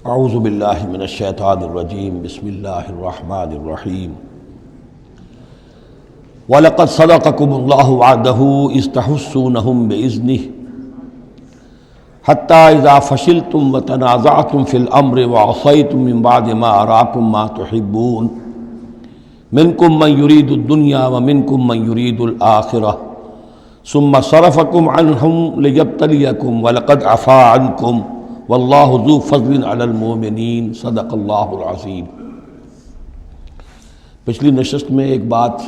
اعوذ باللہ من الشیطان الرجیم بسم اللہ الرحمن الرحیم وَلَقَدْ صَدَقَكُمُ اللَّهُ وَعْدَهُ إِذْ تَحُسُّونَهُم بِإِذْنِهِ حَتَّى إِذَا فَشِلْتُمْ وَتَنَازَعْتُمْ فِي الْأَمْرِ وَعَصَيْتُمْ مِنْ بَعْدِ مَا أَرَاكُمْ مَا تُحِبُّونَ مِنْكُمْ مَنْ يُرِيدُ الدُّنْيَا وَمِنْكُمْ مَنْ يُرِيدُ الْآخِرَةَ ثُمَّ صَرَفَكُمْ عَنْهُمْ لِيَبْتَلِيَكُمْ وَلَقَدْ عَفَا عَنْكُمْ واللہ ذو فضل علی المؤمنین صدق اللہ العظیم۔ پچھلی نشست میں ایک بات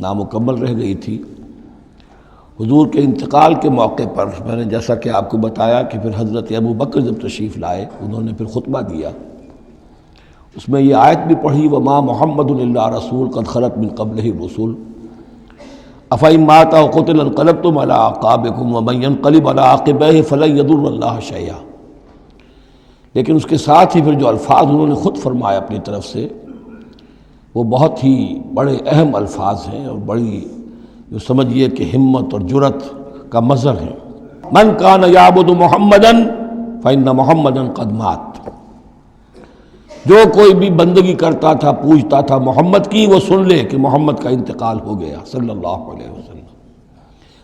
نامکمل رہ گئی تھی۔ حضور کے انتقال کے موقع پر میں نے جیسا کہ آپ کو بتایا کہ پھر حضرت ابو بکر جب تشریف لائے انہوں نے پھر خطبہ دیا، اس میں یہ آیت بھی پڑھی وما محمد الا رسول قد خلت من قبلہ الرسل افإن مات أو قتل انقلبتم علی اعقابکم ومن ينقلب علی عقبیہ فلن یضر اللہ شیئا۔ لیکن اس کے ساتھ ہی پھر جو الفاظ انہوں نے خود فرمایا اپنی طرف سے وہ بہت ہی بڑے اہم الفاظ ہیں اور بڑی جو سمجھیے کہ ہمت اور جرت کا مظہر ہے۔ من کان یعبد محمدا فإن محمدا قد مات۔ جو کوئی بھی بندگی کرتا تھا پوجتا تھا محمد کی، وہ سن لے کہ محمد کا انتقال ہو گیا صلی اللہ علیہ وسلم۔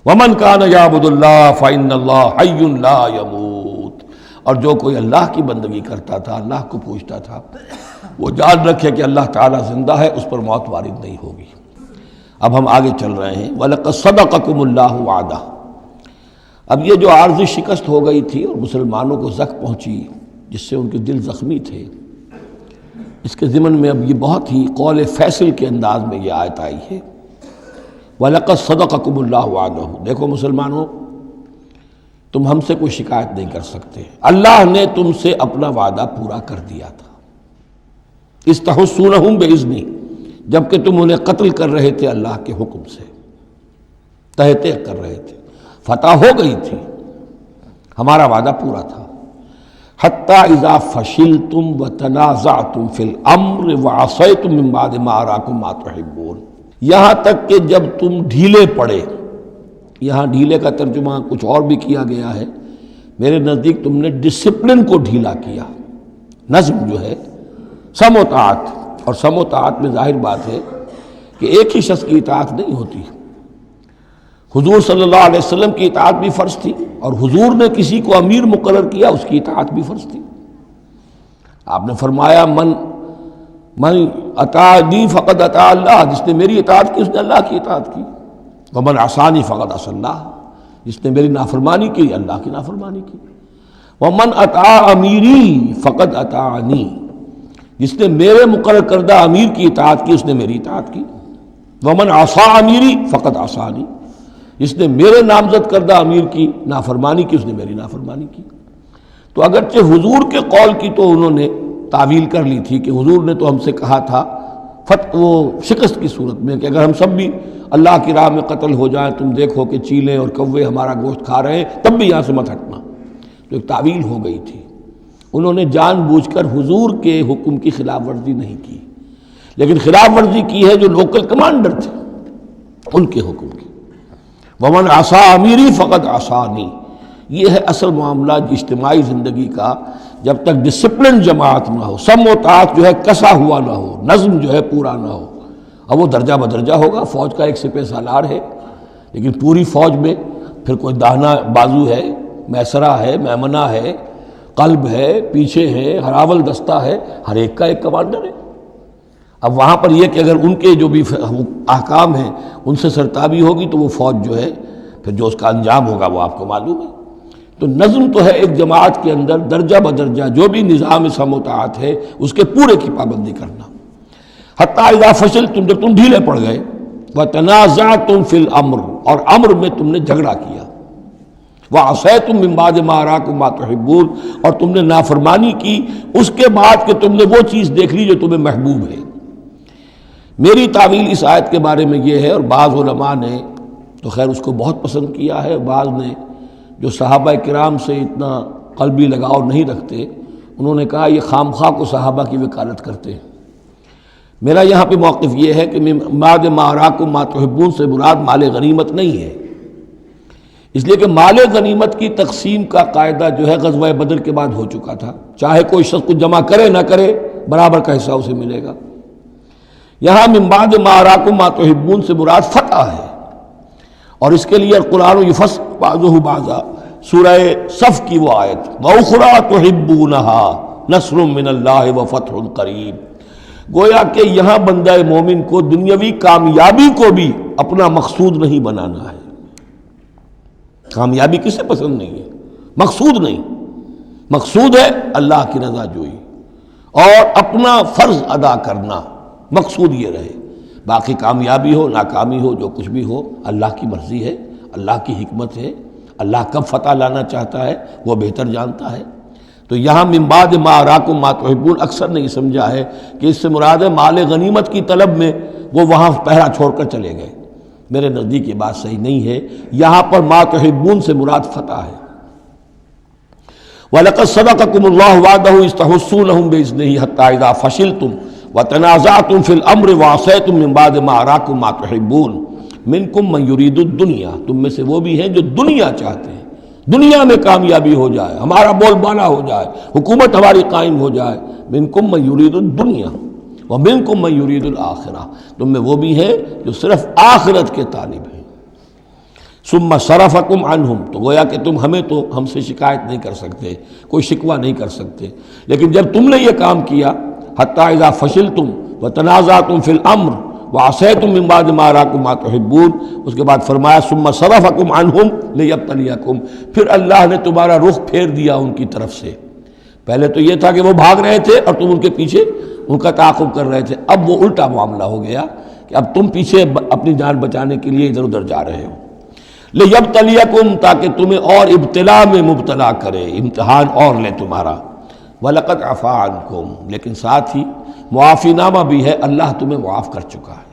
ومن کان یعبد اللہ فإن اللہ حی لا یموت۔ اور جو کوئی اللہ کی بندگی کرتا تھا، اللہ کو پوجتا تھا، وہ جان رکھے کہ اللہ تعالیٰ زندہ ہے، اس پر موت وارد نہیں ہوگی۔ اب ہم آگے چل رہے ہیں وَلَقَدْ صَدَقَكُمُ اللَّهُ وَعْدَهُ۔ اب یہ جو عارضی شکست ہو گئی تھی اور مسلمانوں کو زخم پہنچی جس سے ان کے دل زخمی تھے، اس کے ضمن میں اب یہ بہت ہی قول فیصل کے انداز میں یہ آیت آئی ہے وَلَقَدْ صَدَقَكُمُ اللَّهُ وَعْدَهُ۔ دیکھو مسلمانوں، تم ہم سے کوئی شکایت نہیں کر سکتے، اللہ نے تم سے اپنا وعدہ پورا کر دیا تھا۔ استحسونہم بإذنہ، جبکہ تم انہیں قتل کر رہے تھے اللہ کے حکم سے، تہتے کر رہے تھے، فتح ہو گئی تھی، ہمارا وعدہ پورا تھا۔ حتی اذا فشلتم وتنازعتم فی الامر وعصیتم من بعد ما اراکم ما تحبون، یہاں تک کہ جب تم ڈھیلے پڑے، یہاں ڈھیلے کا ترجمہ کچھ اور بھی کیا گیا ہے، میرے نزدیک تم نے ڈسپلن کو ڈھیلا کیا۔ نظم جو ہے، سم و طاعت، اور سم و طاعت میں ظاہر بات ہے کہ ایک ہی شخص کی اطاعت نہیں ہوتی۔ حضور صلی اللہ علیہ وسلم کی اطاعت بھی فرض تھی، اور حضور نے کسی کو امیر مقرر کیا اس کی اطاعت بھی فرض تھی۔ آپ نے فرمایا من اطاعنی فقد اطاع اللہ، جس نے میری اطاعت کی اس نے اللہ کی اطاعت کی۔ ومن عصانی فقد عصى اللہ، جس نے میری نافرمانی کی اللہ کی نافرمانی کی۔ ومن اطاع امیری فقد اطاعنی، جس نے میرے مقرر کردہ امیر کی اطاعت کی اس نے میری اطاعت کی۔ ومن عصى امیری فقد عصانی، جس نے میرے نامزد کردہ امیر کی نافرمانی کی اس نے میری نافرمانی کی۔ تو اگرچہ حضور کے قول کی تو انہوں نے تعویل کر لی تھی کہ حضور نے تو ہم سے کہا تھا وہ شکست کی صورت میں کہ اگر ہم سب بھی اللہ کی راہ میں قتل ہو جائیں، تم دیکھو کہ چیلیں اور کوے ہمارا گوشت کھا رہے ہیں، تب بھی یہاں سے مت ہٹنا۔ تو ایک تعویل ہو گئی تھی۔ انہوں نے جان بوجھ کر حضور کے حکم کی خلاف ورزی نہیں کی، لیکن خلاف ورزی کی ہے جو لوکل کمانڈر تھے ان کے حکم کی۔ ومن عصى امیری فقد عصانی، یہ ہے اصل معاملہ اجتماعی زندگی کا۔ جب تک ڈسپلن جماعت نہ ہو، سم و طاعت جو ہے کسا ہوا نہ ہو، نظم جو ہے پورا نہ ہو، اب وہ درجہ بدرجہ ہوگا۔ فوج کا ایک سپہ سالار ہے، لیکن پوری فوج میں پھر کوئی داہنا بازو ہے، میسرہ ہے، میمنہ ہے، قلب ہے، پیچھے ہے، ہراول دستہ ہے، ہر ایک کا ایک کمانڈر ہے۔ اب وہاں پر یہ کہ اگر ان کے جو بھی احکام ہیں ان سے سرتابی ہوگی تو وہ فوج جو ہے پھر جو اس کا انجام ہوگا وہ آپ کو معلوم ہے۔ تو نظم تو ہے ایک جماعت کے اندر درجہ بدرجہ جو بھی نظام سم و طاعت ہے اس کے پورے کی پابندی کرنا۔ حتی اذا فشلتم، جب تم ڈھیلے پڑ گئے، وتنازعتم فی الامر، اور امر میں تم نے جھگڑا کیا، وعصیتم من بعد ما اراکم ما تحبون، اور تم نے نافرمانی کی اس کے بعد کہ تم نے وہ چیز دیکھ لی جو تمہیں محبوب ہے۔ میری تعویل اس آیت کے بارے میں یہ ہے، اور بعض علماء نے تو خیر اس کو بہت پسند کیا ہے، بعض نے جو صحابہ کرام سے اتنا قلبی لگاؤ نہیں رکھتے انہوں نے کہا یہ خام خواہ کو صحابہ کی وکالت کرتے ہیں۔ میرا یہاں پہ موقف یہ ہے کہ بعد ما اراکم ما تحبون سے مراد مال غنیمت نہیں ہے، اس لیے کہ مال غنیمت کی تقسیم کا قاعدہ جو ہے غزوہ بدر کے بعد ہو چکا تھا، چاہے کوئی شخص کچھ جمع کرے نہ کرے برابر کا حصہ اسے ملے گا۔ یہاں من بعد ما اراکم ما تحبون سے مراد فتح ہے، اور اس کے لیے قرآن یفصل بعضہ بعضا، سورہ صف کی وہ آیت وَأُخْرَىٰ تُحِبُّونَهَا نَصْرٌ مِّنَ اللَّهِ وَفَتْحٌ قَرِیب، گویا کہ یہاں بندہ مومن کو دنیاوی کامیابی کو بھی اپنا مقصود نہیں بنانا ہے۔ کامیابی کسے پسند نہیں ہے؟ مقصود نہیں، مقصود ہے اللہ کی رضا جوئی اور اپنا فرض ادا کرنا، مقصود یہ رہے۔ باقی کامیابی ہو ناکامی ہو جو کچھ بھی ہو اللہ کی مرضی ہے، اللہ کی حکمت ہے، اللہ کب فتح لانا چاہتا ہے وہ بہتر جانتا ہے۔ تو یہاں من بعد ما اراکم ما تحبون اکثر نے یہ سمجھا ہے کہ اس سے مراد ہے مال غنیمت کی طلب میں وہ وہاں پہرا چھوڑ کر چلے گئے۔ میرے نزدیک یہ بات صحیح نہیں ہے، یہاں پر ما تحبون سے مراد فتح ہے۔ وَلَقَدْ صَدَقَكُمُ اللَّهُ وَعْدَهُ إِذْ تَحُسُّونَهُم بِإِذْنِهِ حَتَّىٰ إِذَا فَشِلْتُمْ وَتَنَازَعْتُمْ فِي الْأَمْرِ وَعَصَيْتُم مِّن بَعْدِ مَا أَرَاكُم مَّا تُحِبُّونَ مِنكُم مَّن يُرِيدُ الدُّنْيَا، تم میں سے وہ بھی ہیں جو دنیا چاہتے ہیں، دنیا میں کامیابی ہو جائے، ہمارا بول بالا ہو جائے، حکومت ہماری قائم ہو جائے۔ مِنكُم مَّن يُرِيدُ الدُّنْيَا وَمِنكُم مَّن يُرِيدُ الْآخِرَةَ، تم میں وہ بھی ہیں جو صرف آخرت کے طالب ہیں۔ ثم صرفکم عنہم، تو گویا کہ تم ہم سے شکایت نہیں کر سکتے، کوئی شکوہ نہیں کر سکتے، لیکن جب تم نے یہ کام کیا حتی اذا فشلتم وتنازعتم فی الامر وعصیتم من بعد ما اراکم ما تحبون، اس کے بعد فرمایا ثم صرفکم عنہم لیبتلیکم، پھر اللہ نے تمہارا رخ پھیر دیا ان کی طرف سے۔ پہلے تو یہ تھا کہ وہ بھاگ رہے تھے اور تم ان کے پیچھے ان کا تعاقب کر رہے تھے، اب وہ الٹا معاملہ ہو گیا کہ اب تم پیچھے اپنی جان بچانے کے لیے ادھر ادھر جا رہے ہو۔ لیبتلیکم، تاکہ تمہیں اور ابتلا میں مبتلا کرے، امتحان اور لے تمہارا۔ وَلَقَدْ عَفَا عَنْكُمْ، لیکن ساتھ ہی معافی نامہ بھی ہے، اللہ تمہیں معاف کر چکا ہے۔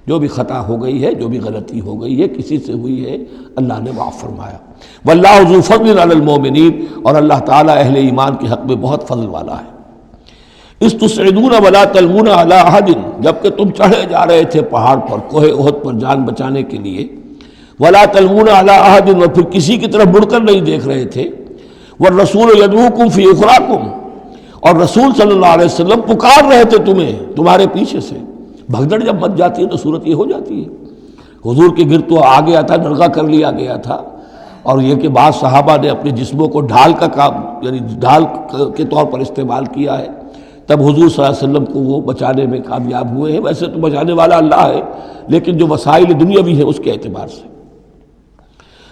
جو بھی خطا ہو گئی ہے، جو بھی غلطی ہو گئی ہے، کسی سے ہوئی ہے، اللہ نے معاف فرمایا۔ وَاللَّهُ ذُو فَضْلٍ عَلَى الْمُؤْمِنِينَ، اور اللہ تعالیٰ اہل ایمان کے حق میں بہت فضل والا ہے۔ اِذْ تُصْعِدُونَ وَلَا تَلْوُونَ عَلَىٰ أَحَدٍ، جبکہ تم چڑھے جا رہے تھے پہاڑ پر، کوہ احد پر جان بچانے کے لیے، وَلَا تَلْوُونَ عَلَىٰ أَحَدٍ، اور پھر کسی کی طرف مڑ کر نہیں دیکھ رہے تھے، وَالرَّسُولُ يَدْعُوكُمْ فِي أُخْرَاكُمْ، اور رسول صلی اللہ علیہ وسلم پکار رہے تھے تمہیں تمہارے پیچھے سے۔ بھگدڑ جب مچ جاتی ہے تو صورت یہ ہو جاتی ہے۔ حضور کے گرد تو آ گیا تھا، نرغہ کر لیا گیا تھا، اور یہ کہ بعض صحابہ نے اپنے جسموں کو ڈھال کا کام، یعنی ڈھال کے طور پر استعمال کیا ہے، تب حضور صلی اللہ علیہ وسلم کو وہ بچانے میں کامیاب ہوئے ہیں۔ ویسے تو بچانے والا اللہ ہے، لیکن جو وسائل دنیاوی ہیں اس کے اعتبار سے۔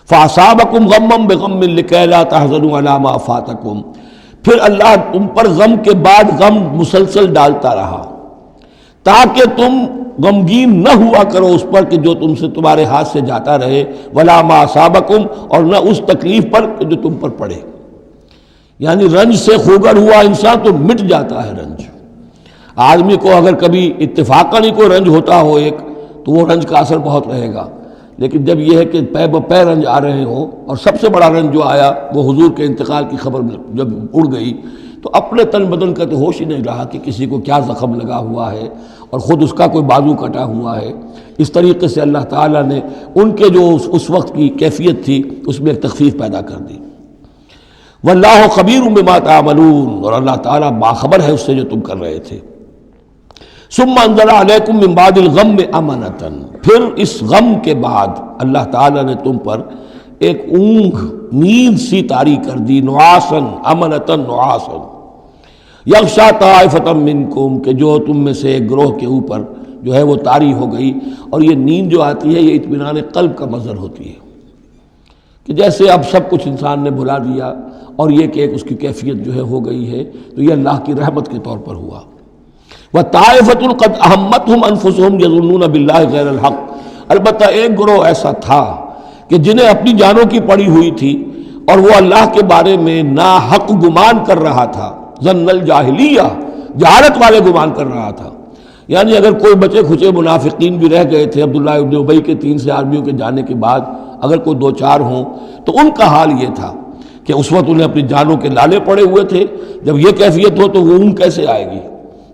فَأَصَابَكُمْ غَمًّا بِغَمٍّ لِكَيْ لَا تَحْزَنُوا عَلَىٰ مَا فَاتَكُمْ، پھر اللہ تم پر غم کے بعد غم مسلسل ڈالتا رہا تاکہ تم غمگین نہ ہوا کرو اس پر کہ جو تم سے تمہارے ہاتھ سے جاتا رہے، وَلَا مَا أَصَابَكُمْ، اور نہ اس تکلیف پر کہ جو تم پر پڑے۔ یعنی رنج سے خوگر ہوا انسان تو مٹ جاتا ہے رنج۔ آدمی کو اگر کبھی اتفاقاً ہی کوئی رنج ہوتا ہو ایک، تو وہ رنج کا اثر بہت رہے گا، لیکن جب یہ ہے کہ پے بپے رنج آ رہے ہوں، اور سب سے بڑا رنج جو آیا وہ حضور کے انتقال کی خبر جب اڑ گئی، تو اپنے تن بدن کا تو ہوش ہی نہیں رہا کہ کسی کو کیا زخم لگا ہوا ہے، اور خود اس کا کوئی بازو کٹا ہوا ہے۔ اس طریقے سے اللہ تعالیٰ نے ان کے جو اس وقت کی کیفیت تھی اس میں ایک تخفیف پیدا کر دی۔ واللہ خبیر بما تعملون، اور اللہ تعالیٰ باخبر ہے اس سے جو تم کر رہے تھے۔ ثم انزل علیکم من بعد الغم امنۃ، پھر اس غم کے بعد اللہ تعالیٰ نے تم پر ایک اونگ، نیند سی طاری کر دی، نعاسن امنۃ نعاسن، یغشا طائفۃ منکم، کہ جو تم میں سے ایک گروہ کے اوپر جو ہے وہ طاری ہو گئی۔ اور یہ نیند جو آتی ہے یہ اطمینان قلب کا مظہر ہوتی ہے، کہ جیسے اب سب کچھ انسان نے بھلا دیا اور یہ کہ ایک اس کی کیفیت جو ہے ہو گئی ہے، تو یہ اللہ کی رحمت کے طور پر ہوا۔ وَطَائِفَةٌ قَدْ أَهَمَّتْهُمْ أَنفُسُهُمْ يَظُنُّونَ بِاللَّهِ غَيْرَ الْحَقِّ، البتہ ایک گروہ ایسا تھا کہ جنہیں اپنی جانوں کی پڑی ہوئی تھی اور وہ اللہ کے بارے میں ناحق گمان کر رہا تھا، ظن الجاہلیہ، جہالت والے گمان کر رہا تھا۔ یعنی اگر کوئی بچے کھچے منافقین بھی رہ گئے تھے عبداللہ ابن ابی کے 3 سے آدمیوں کے جانے کے بعد، اگر کوئی 2-4 ہوں تو ان کا حال یہ تھا کہ اس وقت انہیں اپنی جانوں کے لالے پڑے ہوئے تھے، جب یہ کیفیت ہو تو وہ اونگ کیسے آئے گی؟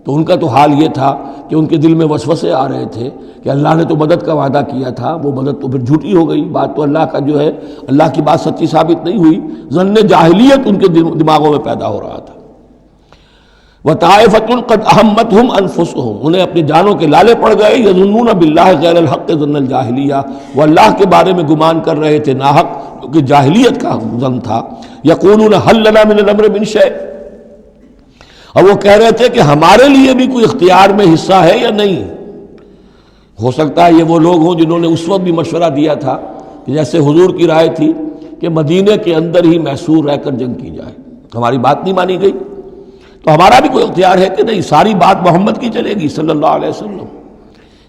تو ان کا تو حال یہ تھا کہ ان کے دل میں وسوسے آ رہے تھے کہ اللہ نے تو مدد کا وعدہ کیا تھا، وہ مدد تو پھر جھوٹی ہو گئی، بات تو اللہ کا جو ہے اللہ کی بات سچی ثابت نہیں ہوئی۔ ظن جاہلیت ان کے دماغوں میں پیدا ہو رہا تھا۔ وطائفۃ قد اہمتہم انفسہم، انہیں اپنی جانوں کے لالے پڑ گئے، یظنون باللہ غیر الحق ظن الجاہلیہ، وہ اللہ کے بارے میں گمان کر رہے تھے ناحق، جو کہ جاہلیت کا ظن تھا۔ یقولون حل لنا من الامر من شیء، اور وہ کہہ رہے تھے کہ ہمارے لیے بھی کوئی اختیار میں حصہ ہے یا نہیں۔ ہو سکتا ہے یہ وہ لوگ ہوں جنہوں نے اس وقت بھی مشورہ دیا تھا کہ جیسے حضور کی رائے تھی کہ مدینے کے اندر ہی محصور رہ کر جنگ کی جائے، ہماری بات نہیں مانی گئی تو ہمارا بھی کوئی اختیار ہے کہ نہیں، ساری بات محمد کی چلے گی صلی اللہ علیہ وسلم۔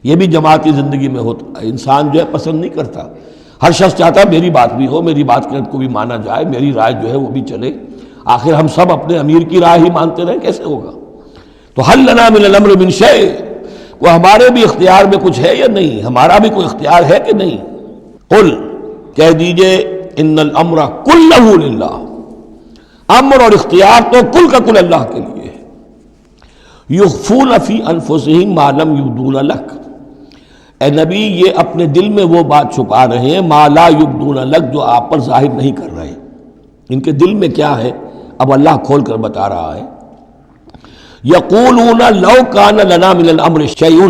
یہ بھی جماعتی زندگی میں ہوتا ہے، انسان جو ہے پسند نہیں کرتا، ہر شخص چاہتا ہے میری بات بھی ہو، میری بات کو بھی مانا جائے، میری رائے جو ہے وہ بھی چلے۔ آخر ہم سب اپنے امیر کی رائے ہی مانتے رہیں، کیسے ہوگا؟ تو حل لنا من الامر من شیء، وہ ہمارے بھی اختیار میں کچھ ہے یا نہیں، ہمارا بھی کوئی اختیار ہے کہ نہیں؟ قل، کہہ دیجئے ان الامر کلہ للہ، امر اور اختیار تو کل کا کل اللہ کے لیے ہے۔ یخفون فی انفسہم ما لم یبدون لک، اے نبی یہ اپنے دل میں وہ بات چھپا رہے ہیں ما لا یبدون لک، جو آپ پر ظاہر نہیں کر رہے۔ ان کے دل میں کیا ہے اب اللہ کھول کر بتا رہا ہے۔ یقولون لو کان لنا من الامر شیء،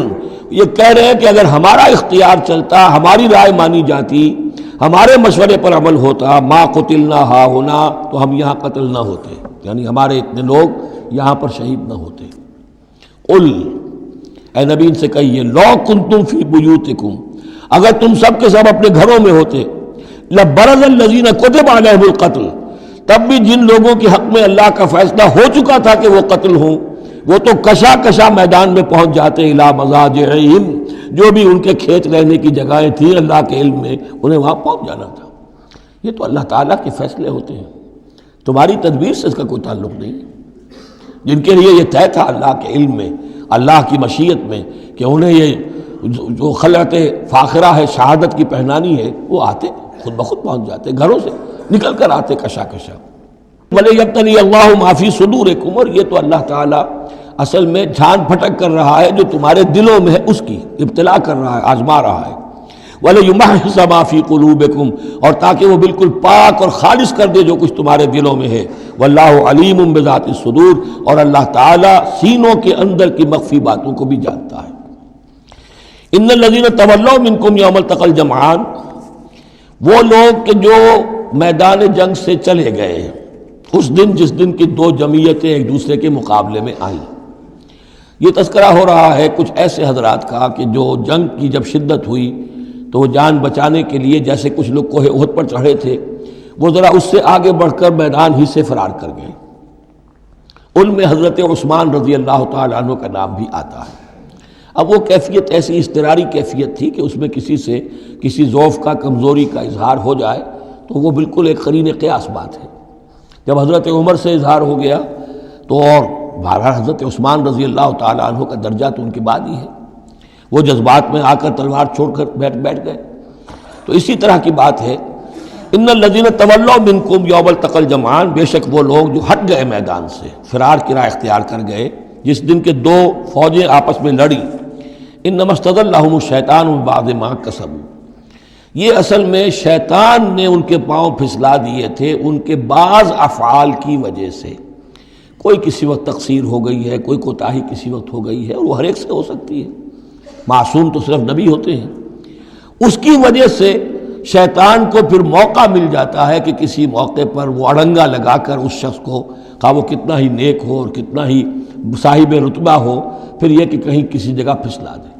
یہ کہہ رہے ہیں کہ اگر ہمارا اختیار چلتا، ہماری رائے مانی جاتی، ہمارے مشورے پر عمل ہوتا، ما قتلنا ہا ہونا، تو ہم یہاں قتل نہ ہوتے، یعنی ہمارے اتنے لوگ یہاں پر شہید نہ ہوتے۔ قل، اے نبی ان سے کہیے لو کنتم فی بیوتکم، اگر تم سب کے سب اپنے گھروں میں ہوتے، لبرز الذین کتب علیہم القتل، تب بھی جن لوگوں کے حق میں اللہ کا فیصلہ ہو چکا تھا کہ وہ قتل ہوں، وہ تو کشا کشا میدان میں پہنچ جاتے، الی مضاجعہم، جو بھی ان کے کھیت رہنے کی جگہیں تھیں اللہ کے علم میں، انہیں وہاں پہنچ جانا تھا۔ یہ تو اللہ تعالیٰ کے فیصلے ہوتے ہیں، تمہاری تدبیر سے اس کا کوئی تعلق نہیں۔ جن کے لیے یہ طے تھا اللہ کے علم میں، اللہ کی مشیت میں کہ انہیں یہ جو خلعت فاخرہ ہے، شہادت کی پہنانی ہے، وہ آتے خود بخود پہنچ جاتے، گھروں سے نکل کر آتے کشا کشا۔ وَلِيَبْتَلِيَ اللَّهُ مَا فِي صُدُورِكُمْ، اور یہ تو اللہ تعالیٰ اصل میں جھان پھٹک کر رہا ہے جو تمہارے دلوں میں ہے، اس کی ابتلا کر رہا ہے، آزما رہا ہے۔ وَلِيُمَحِّصَ مَا فِي قُلُوبِكُمْ، اور تاکہ وہ بالکل پاک اور خالص کر دے جو کچھ تمہارے دلوں میں ہے۔ وَاللَّهُ عَلِيمٌ بِذَاتِ الصُّدُورِ، اور اللہ تعالیٰ سینوں کے اندر کی مخفی باتوں کو بھی جانتا ہے۔ ان الذین تولوا منکم یوم التقى الجمعان، وہ لوگ کہ جو میدان جنگ سے چلے گئے اس دن جس دن کی دو جمعیتیں ایک دوسرے کے مقابلے میں آئیں۔ یہ تذکرہ ہو رہا ہے کچھ ایسے حضرات کا کہ جو جنگ کی جب شدت ہوئی تو وہ جان بچانے کے لیے جیسے کچھ لوگ کوہ احد پر چڑھے تھے، وہ ذرا اس سے آگے بڑھ کر میدان ہی سے فرار کر گئے۔ ان میں حضرت عثمان رضی اللہ تعالیٰ عنہ کا نام بھی آتا ہے۔ اب وہ کیفیت ایسی اضطراری کیفیت تھی کہ اس میں کسی سے کسی ضعف کا، کمزوری کا اظہار ہو جائے تو وہ بالکل ایک قرین قیاس بات ہے۔ جب حضرت عمر سے اظہار ہو گیا تو اور بہرحال حضرت عثمان رضی اللہ تعالیٰ عنہ کا درجہ تو ان کے بعد ہی ہے، وہ جذبات میں آ کر تلوار چھوڑ کر بیٹھ گئے۔ تو اسی طرح کی بات ہے، ان الذین تولوا منکم یوم التقى الجمعان، بے شک وہ لوگ جو ہٹ گئے میدان سے، فرار کی راہ اختیار کر گئے جس دن کے دو فوجیں آپس میں لڑی۔ انما استزلهم الشیطان ببعض ما کسبوا، یہ اصل میں شیطان نے ان کے پاؤں پھسلا دیے تھے ان کے بعض افعال کی وجہ سے۔ کوئی کسی وقت تقصیر ہو گئی ہے، کوئی کوتاہی کسی وقت ہو گئی ہے، اور وہ ہر ایک سے ہو سکتی ہے، معصوم تو صرف نبی ہوتے ہیں۔ اس کی وجہ سے شیطان کو پھر موقع مل جاتا ہے کہ کسی موقع پر وہ اڑنگا لگا کر اس شخص کو، خواہ وہ کتنا ہی نیک ہو اور کتنا ہی صاحب رتبہ ہو، پھر یہ کہ کہیں کسی جگہ پھسلا دے۔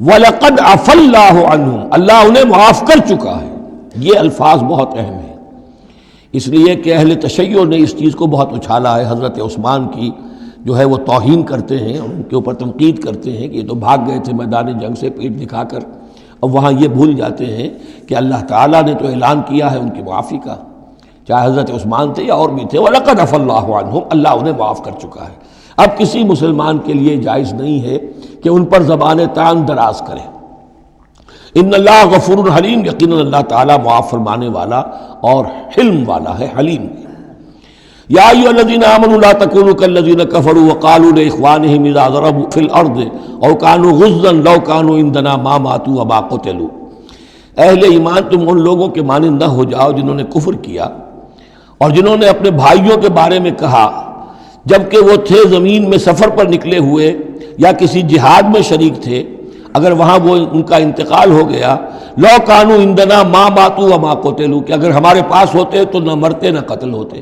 وَلَقَدْ عَفَا اللَّهُ عَنْهُمْ، اللہ انہیں معاف کر چکا ہے۔ یہ الفاظ بہت اہم ہیں، اس لیے کہ اہل تشیع نے اس چیز کو بہت اچھالا ہے۔ حضرت عثمان کی جو ہے وہ توہین کرتے ہیں اور ان کے اوپر تنقید کرتے ہیں کہ یہ تو بھاگ گئے تھے میدان جنگ سے پیٹ دکھا کر، اب وہاں یہ بھول جاتے ہیں کہ اللہ تعالیٰ نے تو اعلان کیا ہے ان کی معافی کا، چاہے حضرت عثمان تھے یا اور بھی تھے۔ وَلَقَدْ عَفَا اللَّهُ عَنْهُمْ، اللہ انہیں معاف کر چکا ہے۔ اب کسی مسلمان کے لیے جائز نہیں ہے کہ ان پر زبان طعن دراز کرے۔ ان اللہ غفور حلیم، یقیناً اللہ تعالیٰ معاف فرمانے والا اور حلم والا ہے، حلیم۔ یا ایھا الذین آمنوا لا تکونوا کالذین کفروا وقالوا لاخوانہم اذا ضربوا فی الارض او کانوا غزا لو کانوا عندنا ما ماتوا وما قتلوا، اہل ایمان تم ان لوگوں کے مانند نہ ہو جاؤ جنہوں نے کفر کیا اور جنہوں نے اپنے بھائیوں کے بارے میں کہا جبکہ وہ تھے زمین میں سفر پر نکلے ہوئے یا کسی جہاد میں شریک تھے، اگر وہاں وہ ان کا انتقال ہو گیا، لو کانوا عندنا ما ماتوا وما قتلوا، کہ اگر ہمارے پاس ہوتے تو نہ مرتے نہ قتل ہوتے۔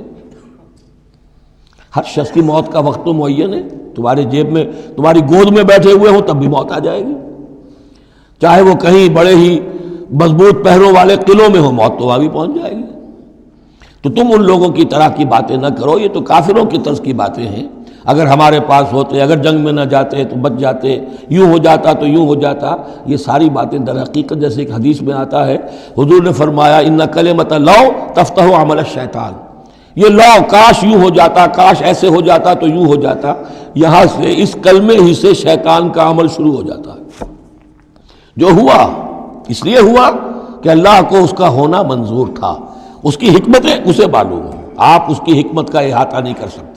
ہر شخص کی موت کا وقت تو معین ہے، تمہارے جیب میں تمہاری گود میں بیٹھے ہوئے ہوں تب بھی موت آ جائے گی، چاہے وہ کہیں بڑے ہی مضبوط پہروں والے قلعوں میں ہو، موت تو وہاں بھی پہنچ جائے گی۔ تو تم ان لوگوں کی طرح کی باتیں نہ کرو، یہ تو کافروں کی طرز کی باتیں ہیں، اگر ہمارے پاس ہوتے، اگر جنگ میں نہ جاتے تو بچ جاتے، یوں ہو جاتا تو یوں ہو جاتا، یہ ساری باتیں در حقیقت جیسے ایک حدیث میں آتا ہے، حضور نے فرمایا ان کلمۃ لو تفتح عمل الشیطان، یہ لو کاش یوں ہو جاتا، کاش ایسے ہو جاتا تو یوں ہو جاتا، یہاں سے اس کلمے ہی سے شیطان کا عمل شروع ہو جاتا ہے۔ جو ہوا اس لیے ہوا کہ اللہ کو اس کا ہونا منظور تھا، اس کی حکمتیں اسے معلوم ہیں، آپ اس کی حکمت کا احاطہ نہیں کر سکتے۔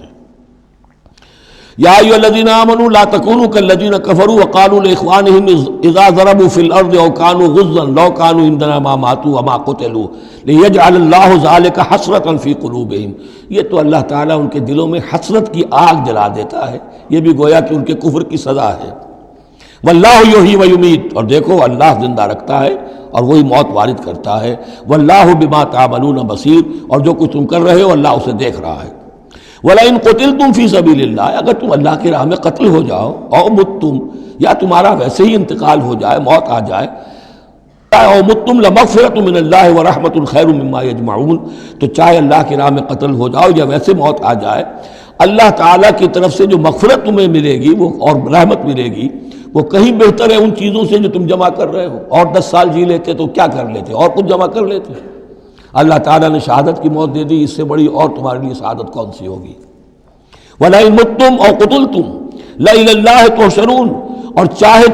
یا ایھا الذین آمنوا لا تکونوا کالذین کفروا وقالوا لاخوانہم اذا ضربوا فی الارض او کانوا غزا لو کانوا عندنا ما ماتوا وما قتلوا لیجعل اللہ ذلک حسرۃ فی قلوبہم، یہ تو اللہ تعالیٰ ان کے دلوں میں حسرت کی آگ جلا دیتا ہے، یہ بھی گویا کہ ان کے کفر کی سزا ہے۔ واللہ یحیی و یمیت، اور دیکھو اللہ زندہ رکھتا ہے اور وہی موت وارد کرتا ہے۔ واللہ بما تعملون بصیر، اور جو کچھ تم کر رہے ہو اللہ اسے دیکھ رہا ہے۔ وَلَئِن قُتِلْتُمْ فِي سَبِيلِ اللَّهِ، اگر تم اللہ کی راہ میں قتل ہو جاؤ، او متم، یا تمہارا ویسے ہی انتقال ہو جائے، موت آ جائے، او متم لَمَغْفِرَةٌ مِّنَ اللَّهِ وَرَحْمَةٌ خَيْرٌ مِّمَّا يَجْمَعُونَ، تو چاہے اللہ کی راہ میں قتل ہو جاؤ یا ویسے موت آ جائے، اللہ تعالیٰ کی طرف سے جو مغفرت تمہیں ملے گی وہ اور رحمت ملے گی وہ کہیں بہتر ہے ان چیزوں سے جو تم جمع کر رہے ہو۔ اور 10 سال جی لیتے تو کیا کر لیتے، اور کچھ جمع کر لیتے، اللہ تعالیٰ نے شہادت کی موت دے دی، اس سے بڑی اور تمہارے لیے شہادت کون سی ہوگی۔ وَلَئِن مُتُّمْ أَوْ قُتِلْتُمْ لَإِلَى اللَّهِ تُحْشَرُونَ، اور چاہے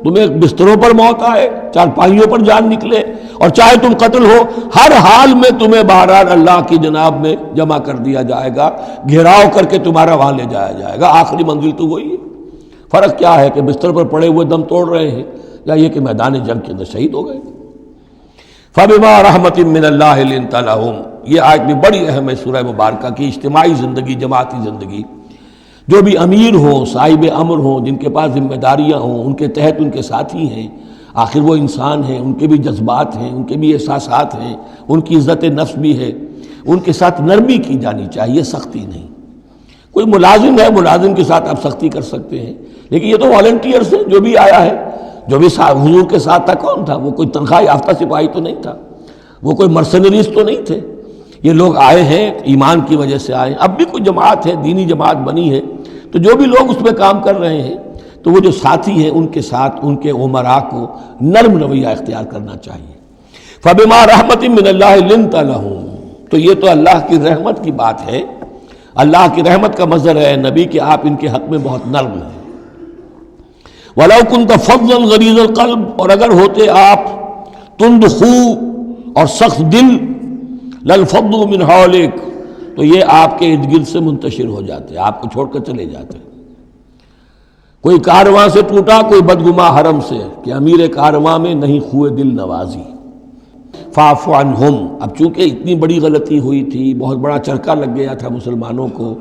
تمہیں بستروں پر موت آئے، چارپائیوں پر جان نکلے، اور چاہے تم قتل ہو، ہر حال میں تمہیں بہرحال اللہ کی جناب میں جمع کر دیا جائے گا، گھیراؤ کر کے تمہارا وہاں لے جایا جائے گا، آخری منزل تو وہی ہے۔ فرق کیا ہے کہ بستر پر پڑے ہوئے دم توڑ رہے ہیں یا یہ کہ میدان جنگ کے اندر شہید ہو گئے۔ فَبِمَا رَحْمَةٍ مِّنَ اللَّهِ لِنتَ لَهُمْ، یہ آیت بھی بڑی اہم ہے سورہ مبارکہ کی، اجتماعی زندگی، جماعتی زندگی، جو بھی امیر ہوں، صاحب امر ہوں، جن کے پاس ذمہ داریاں ہوں، ان کے تحت ان کے ساتھی ہیں، آخر وہ انسان ہیں، ان کے بھی جذبات ہیں، ان کے بھی احساسات ہیں، ان کی عزت نفس بھی ہے، ان کے ساتھ نرمی کی جانی چاہیے، سختی نہیں۔ کوئی ملازم ہے، ملازم کے ساتھ آپ سختی کر سکتے ہیں، لیکن یہ تو والنٹیئرس ہیں، جو بھی آیا ہے، جو بھی حضور کے ساتھ تھا کون تھا؟ وہ کوئی تنخواہ یافتہ سپاہی تو نہیں تھا، وہ کوئی مرسنریز تو نہیں تھے، یہ لوگ آئے ہیں ایمان کی وجہ سے آئے ہیں۔ اب بھی کوئی جماعت ہے، دینی جماعت بنی ہے، تو جو بھی لوگ اس میں کام کر رہے ہیں تو وہ جو ساتھی ہیں ان کے ساتھ ان کے امراء کو نرم رویہ اختیار کرنا چاہیے۔ فَبِمَا رَحْمَةٍ مِّنَ اللَّهِ لِنتَ لَهُمْ، تو یہ تو اللہ کی رحمت کی بات ہے، اللہ کی رحمت کا مظہر ہے نبی کہ آپ ان کے حق میں بہت نرم ہیں۔ وَلَوْ كُنْتَ فَظًّا غَلِيظَ الْقَلْبِ، اور اگر ہوتے آپ تند خو اور سخت دل، لَانفَضُّوا مِنْ حَوْلِكَ، تو یہ آپ کے ارد گرد سے منتشر ہو جاتے، آپ کو چھوڑ کر چلے جاتے۔ کوئی کارواں سے ٹوٹا، کوئی بدگما حرم سے، کہ امیر کارواں میں نہیں خوئے دل نوازی۔ فاعف عنہم، اب چونکہ اتنی بڑی غلطی ہوئی تھی، بہت بڑا چرکا لگ گیا تھا مسلمانوں کو،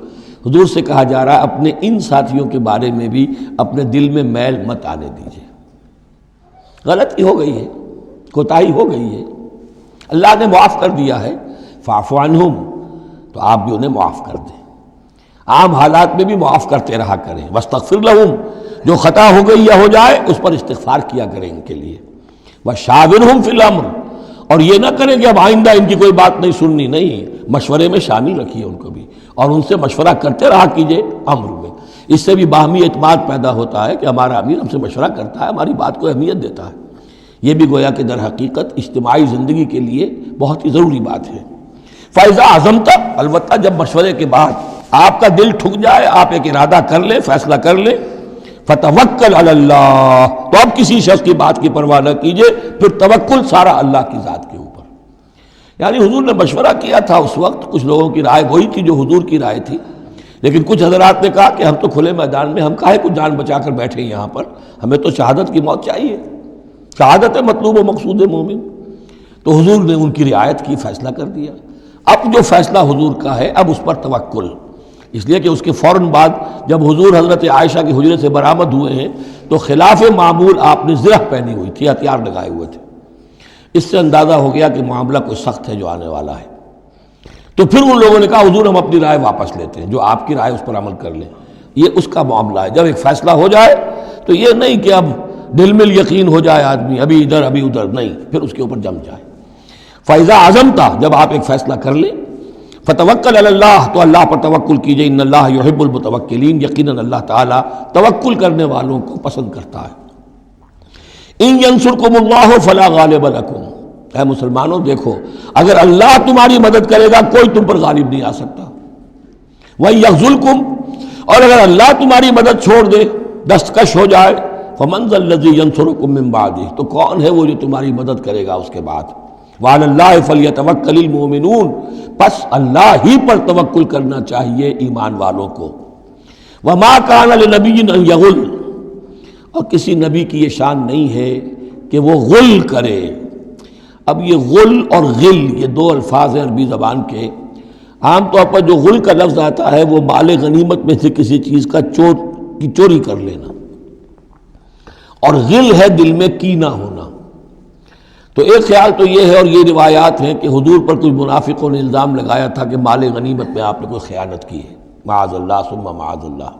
حضور سے کہا جا رہا ہے اپنے ان ساتھیوں کے بارے میں بھی اپنے دل میں میل مت آنے دیجیے، غلطی ہو گئی ہے، کوتاہی ہو گئی ہے، اللہ نے معاف کر دیا ہے، فاعف عنہم، تو آپ بھی انہیں معاف کر دیں، عام حالات میں بھی معاف کرتے رہا کریں۔ واستغفر لہم، جو خطا ہو گئی یا ہو جائے اس پر استغفار کیا کریں ان کے لیے۔ وشاورہم فی الامر، اور یہ نہ کریں کہ اب آئندہ ان کی کوئی بات نہیں سننی، نہیں، مشورے میں شامل رکھیے ان کو بھی، اور ان سے مشورہ کرتے رہا کیجیے امر میں، اس سے بھی باہمی اعتماد پیدا ہوتا ہے کہ ہمارا امیر ہم سے مشورہ کرتا ہے، ہماری بات کو اہمیت دیتا ہے۔ یہ بھی گویا کہ در حقیقت اجتماعی زندگی کے لیے بہت ہی ضروری بات ہے۔ فَإِذَا عَزَمْتَ، البتہ جب مشورے کے بعد آپ کا دل ٹھک جائے، آپ ایک ارادہ کر لیں، فیصلہ کر لیں، فَتَوَكَّلْ عَلَى اللَّهِ، تو اب کسی شخص کی بات کی پرواہ نہ کیجیے، پھر توکل سارا اللہ کی ذات کے اوپر۔ یعنی حضور نے مشورہ کیا تھا اس وقت، کچھ لوگوں کی رائے وہی تھی جو حضور کی رائے تھی، لیکن کچھ حضرات نے کہا کہ ہم تو کھلے میدان میں، ہم کاہے کو جان بچا کر بیٹھے یہاں پر، ہمیں تو شہادت کی موت چاہیے، شہادت ہے مطلوب و مقصود مومن۔ تو حضور نے ان کی رعایت کی، فیصلہ کر دیا۔ اب جو فیصلہ حضور کا ہے اب اس پر توکل، اس لیے کہ اس کے فوراً بعد جب حضور حضرت عائشہ کے حجرے سے برآمد ہوئے ہیں تو خلاف معمول آپ نے زرہ پہنی ہوئی تھی، ہتھیار لگائے ہوئے تھے، اس سے اندازہ ہو گیا کہ معاملہ کوئی سخت ہے جو آنے والا ہے۔ تو پھر ان لوگوں نے کہا حضور ہم اپنی رائے واپس لیتے ہیں، جو آپ کی رائے اس پر عمل کر لیں، یہ اس کا معاملہ ہے۔ جب ایک فیصلہ ہو جائے تو یہ نہیں کہ اب دل میں یقین ہو جائے آدمی ابھی ادھر ابھی ادھر، نہیں، پھر اس کے اوپر جم جائے۔ فَإِذَا عَزَمْتَ، جب آپ ایک فیصلہ کر لیں، فَتَوَكَّلْ عَلَى اللَّهِ، تو اللہ پر توکل کیجئے، ان اللہ یحب المتوکلین، یقیناً اللہ تعالیٰ توکل کرنے والوں کو پسند کرتا ہے۔ ان ینصرکم اللہ فلا غالب لکم، اے مسلمانوں دیکھو، اگر اللہ تمہاری مدد کرے گا کوئی تم پر غالب نہیں آ سکتا۔ وَإِن یخذلکم، اور اگر اللہ تمہاری مدد چھوڑ دے، دستکش ہو جائے، فَمَن ذَا الَّذِی یَنصُرُکُم مِّن بَعْدِہ، تو کون ہے وہ جو تمہاری مدد کرے گا اس کے بعد۔ وَعَلَى اللَّهِ فَلْيَتَوَكَّلِ الْمُؤْمِنُونَ، پس اللہ ہی پر توکل کرنا چاہیے ایمان والوں کو۔ وَمَا كَانَ لِنَبِيٍّ أَن يَغُلَّ، اور کسی نبی کی یہ شان نہیں ہے کہ وہ غل کرے۔ اب یہ غل اور غل یہ دو الفاظ ہیں عربی زبان کے، عام طور پر جو غل کا لفظ آتا ہے وہ مال غنیمت میں سے کسی چیز کا چوری کر لینا، اور غل ہے دل میں کینہ ہونا۔ تو ایک خیال تو یہ ہے، اور یہ روایات ہیں کہ حضور پر کچھ منافقوں نے الزام لگایا تھا کہ مال غنیمت میں آپ نے کوئی خیانت کی ہے، معاذ اللہ ثم معاذ اللہ۔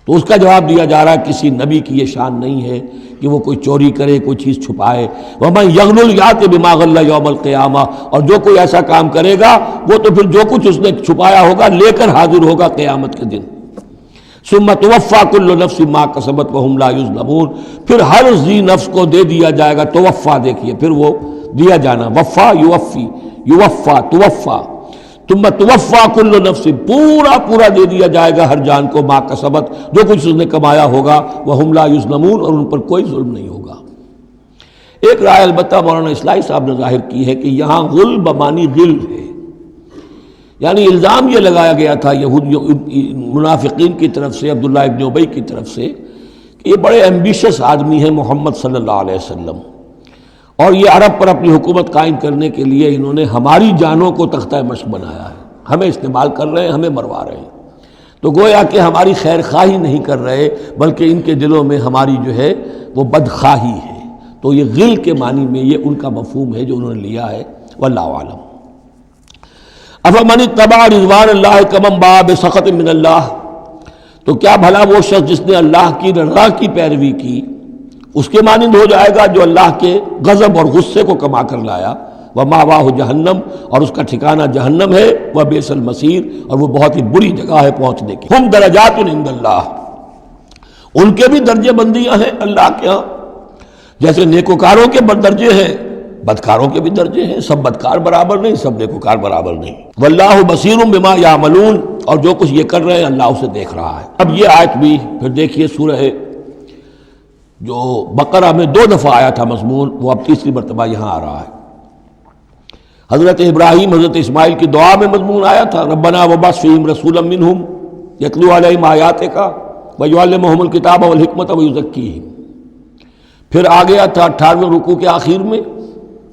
تو اس کا جواب دیا جا رہا ہے کسی نبی کی یہ شان نہیں ہے کہ وہ کوئی چوری کرے، کوئی چیز چھپائے۔ وَمَن يَغْلُلْ يَأْتِ بِمَا غَلَّ يَوْمَ الْقِيَامَةِ، اور جو کوئی ایسا کام کرے گا وہ تو پھر جو کچھ اس نے چھپایا ہوگا لے کر حاضر ہوگا قیامت کے دن۔ ثُمَّ تُوَفَّىٰ كُلُّ نَفْسٍ مَّا كَسَبَتْ وَهُمْ لَا يُظْلَمُونَ، پھر ہر ذی نفس کو دے دیا جائے گا، توفا دیکھیے پھر وہ دیا جانا، وفا یوفی، یوفا توفا، ثم توفا کل نفس، پورا دے دیا جائے گا ہر جان کو، ما کسبت، جو کچھ اس نے کمایا ہوگا، وہم لا یظلمون، اور ان پر کوئی ظلم نہیں ہوگا۔ ایک رائے البتہ مولانا اصلاحی صاحب نے ظاہر کی ہے کہ یہاں غل بمانی غل ہے، یعنی الزام یہ لگایا گیا تھا منافقین کی طرف سے، عبداللہ ابن ابی کی طرف سے، کہ یہ بڑے ایمبیشس آدمی ہیں محمد صلی اللہ علیہ وسلم، اور یہ عرب پر اپنی حکومت قائم کرنے کے لیے انہوں نے ہماری جانوں کو تختہ مشق بنایا ہے، ہمیں استعمال کر رہے ہیں، ہمیں مروا رہے ہیں، تو گویا کہ ہماری خیر خواہی نہیں کر رہے بلکہ ان کے دلوں میں ہماری جو ہے وہ بدخواہی ہے۔ تو یہ غل کے معنی میں یہ ان کا مفہوم ہے جو انہوں نے لیا ہے، واللہ اعلم۔ افمن اتبع رضوان اللہ کمن باء بسخط من اللہ، تو کیا بھلا وہ شخص جس نے اللہ کی رضا کی پیروی کی اس کے مانند ہو جائے گا جو اللہ کے غضب اور غصے کو کما کر لایا، ومأواہ جہنم، اور اس کا ٹھکانہ جہنم ہے، وبئس المصیر، اور وہ بہت ہی بری جگہ ہے پہنچنے کی۔ ہم درجات عند اللہ، ان کے بھی درجے بندیاں ہیں اللہ کے ہاں، جیسے نیکوکاروں کے درجے ہیں بدکاروں کے بھی درجے ہیں، سب بدکار برابر نہیں، سب نیکوکار برابر نہیں۔ واللہ بصیر بما یعملون، اور جو کچھ یہ کر رہے ہیں اللہ اسے دیکھ رہا ہے۔ اب یہ آیت بھی پھر دیکھیے، سورہ جو بقرہ میں 2 دفعہ آیا تھا مضمون، وہ اب تیسری مرتبہ یہاں آ رہا ہے۔ حضرت ابراہیم حضرت اسماعیل کی دعا میں مضمون آیا تھا، ربنا وبعث فیہم رسولا منہم یتلو علیہم آیاتک ویعلمہم الکتاب والحکمۃ ویزکیہم۔ پھر آ گیا تھا 18ویں رکوع کے آخر میں،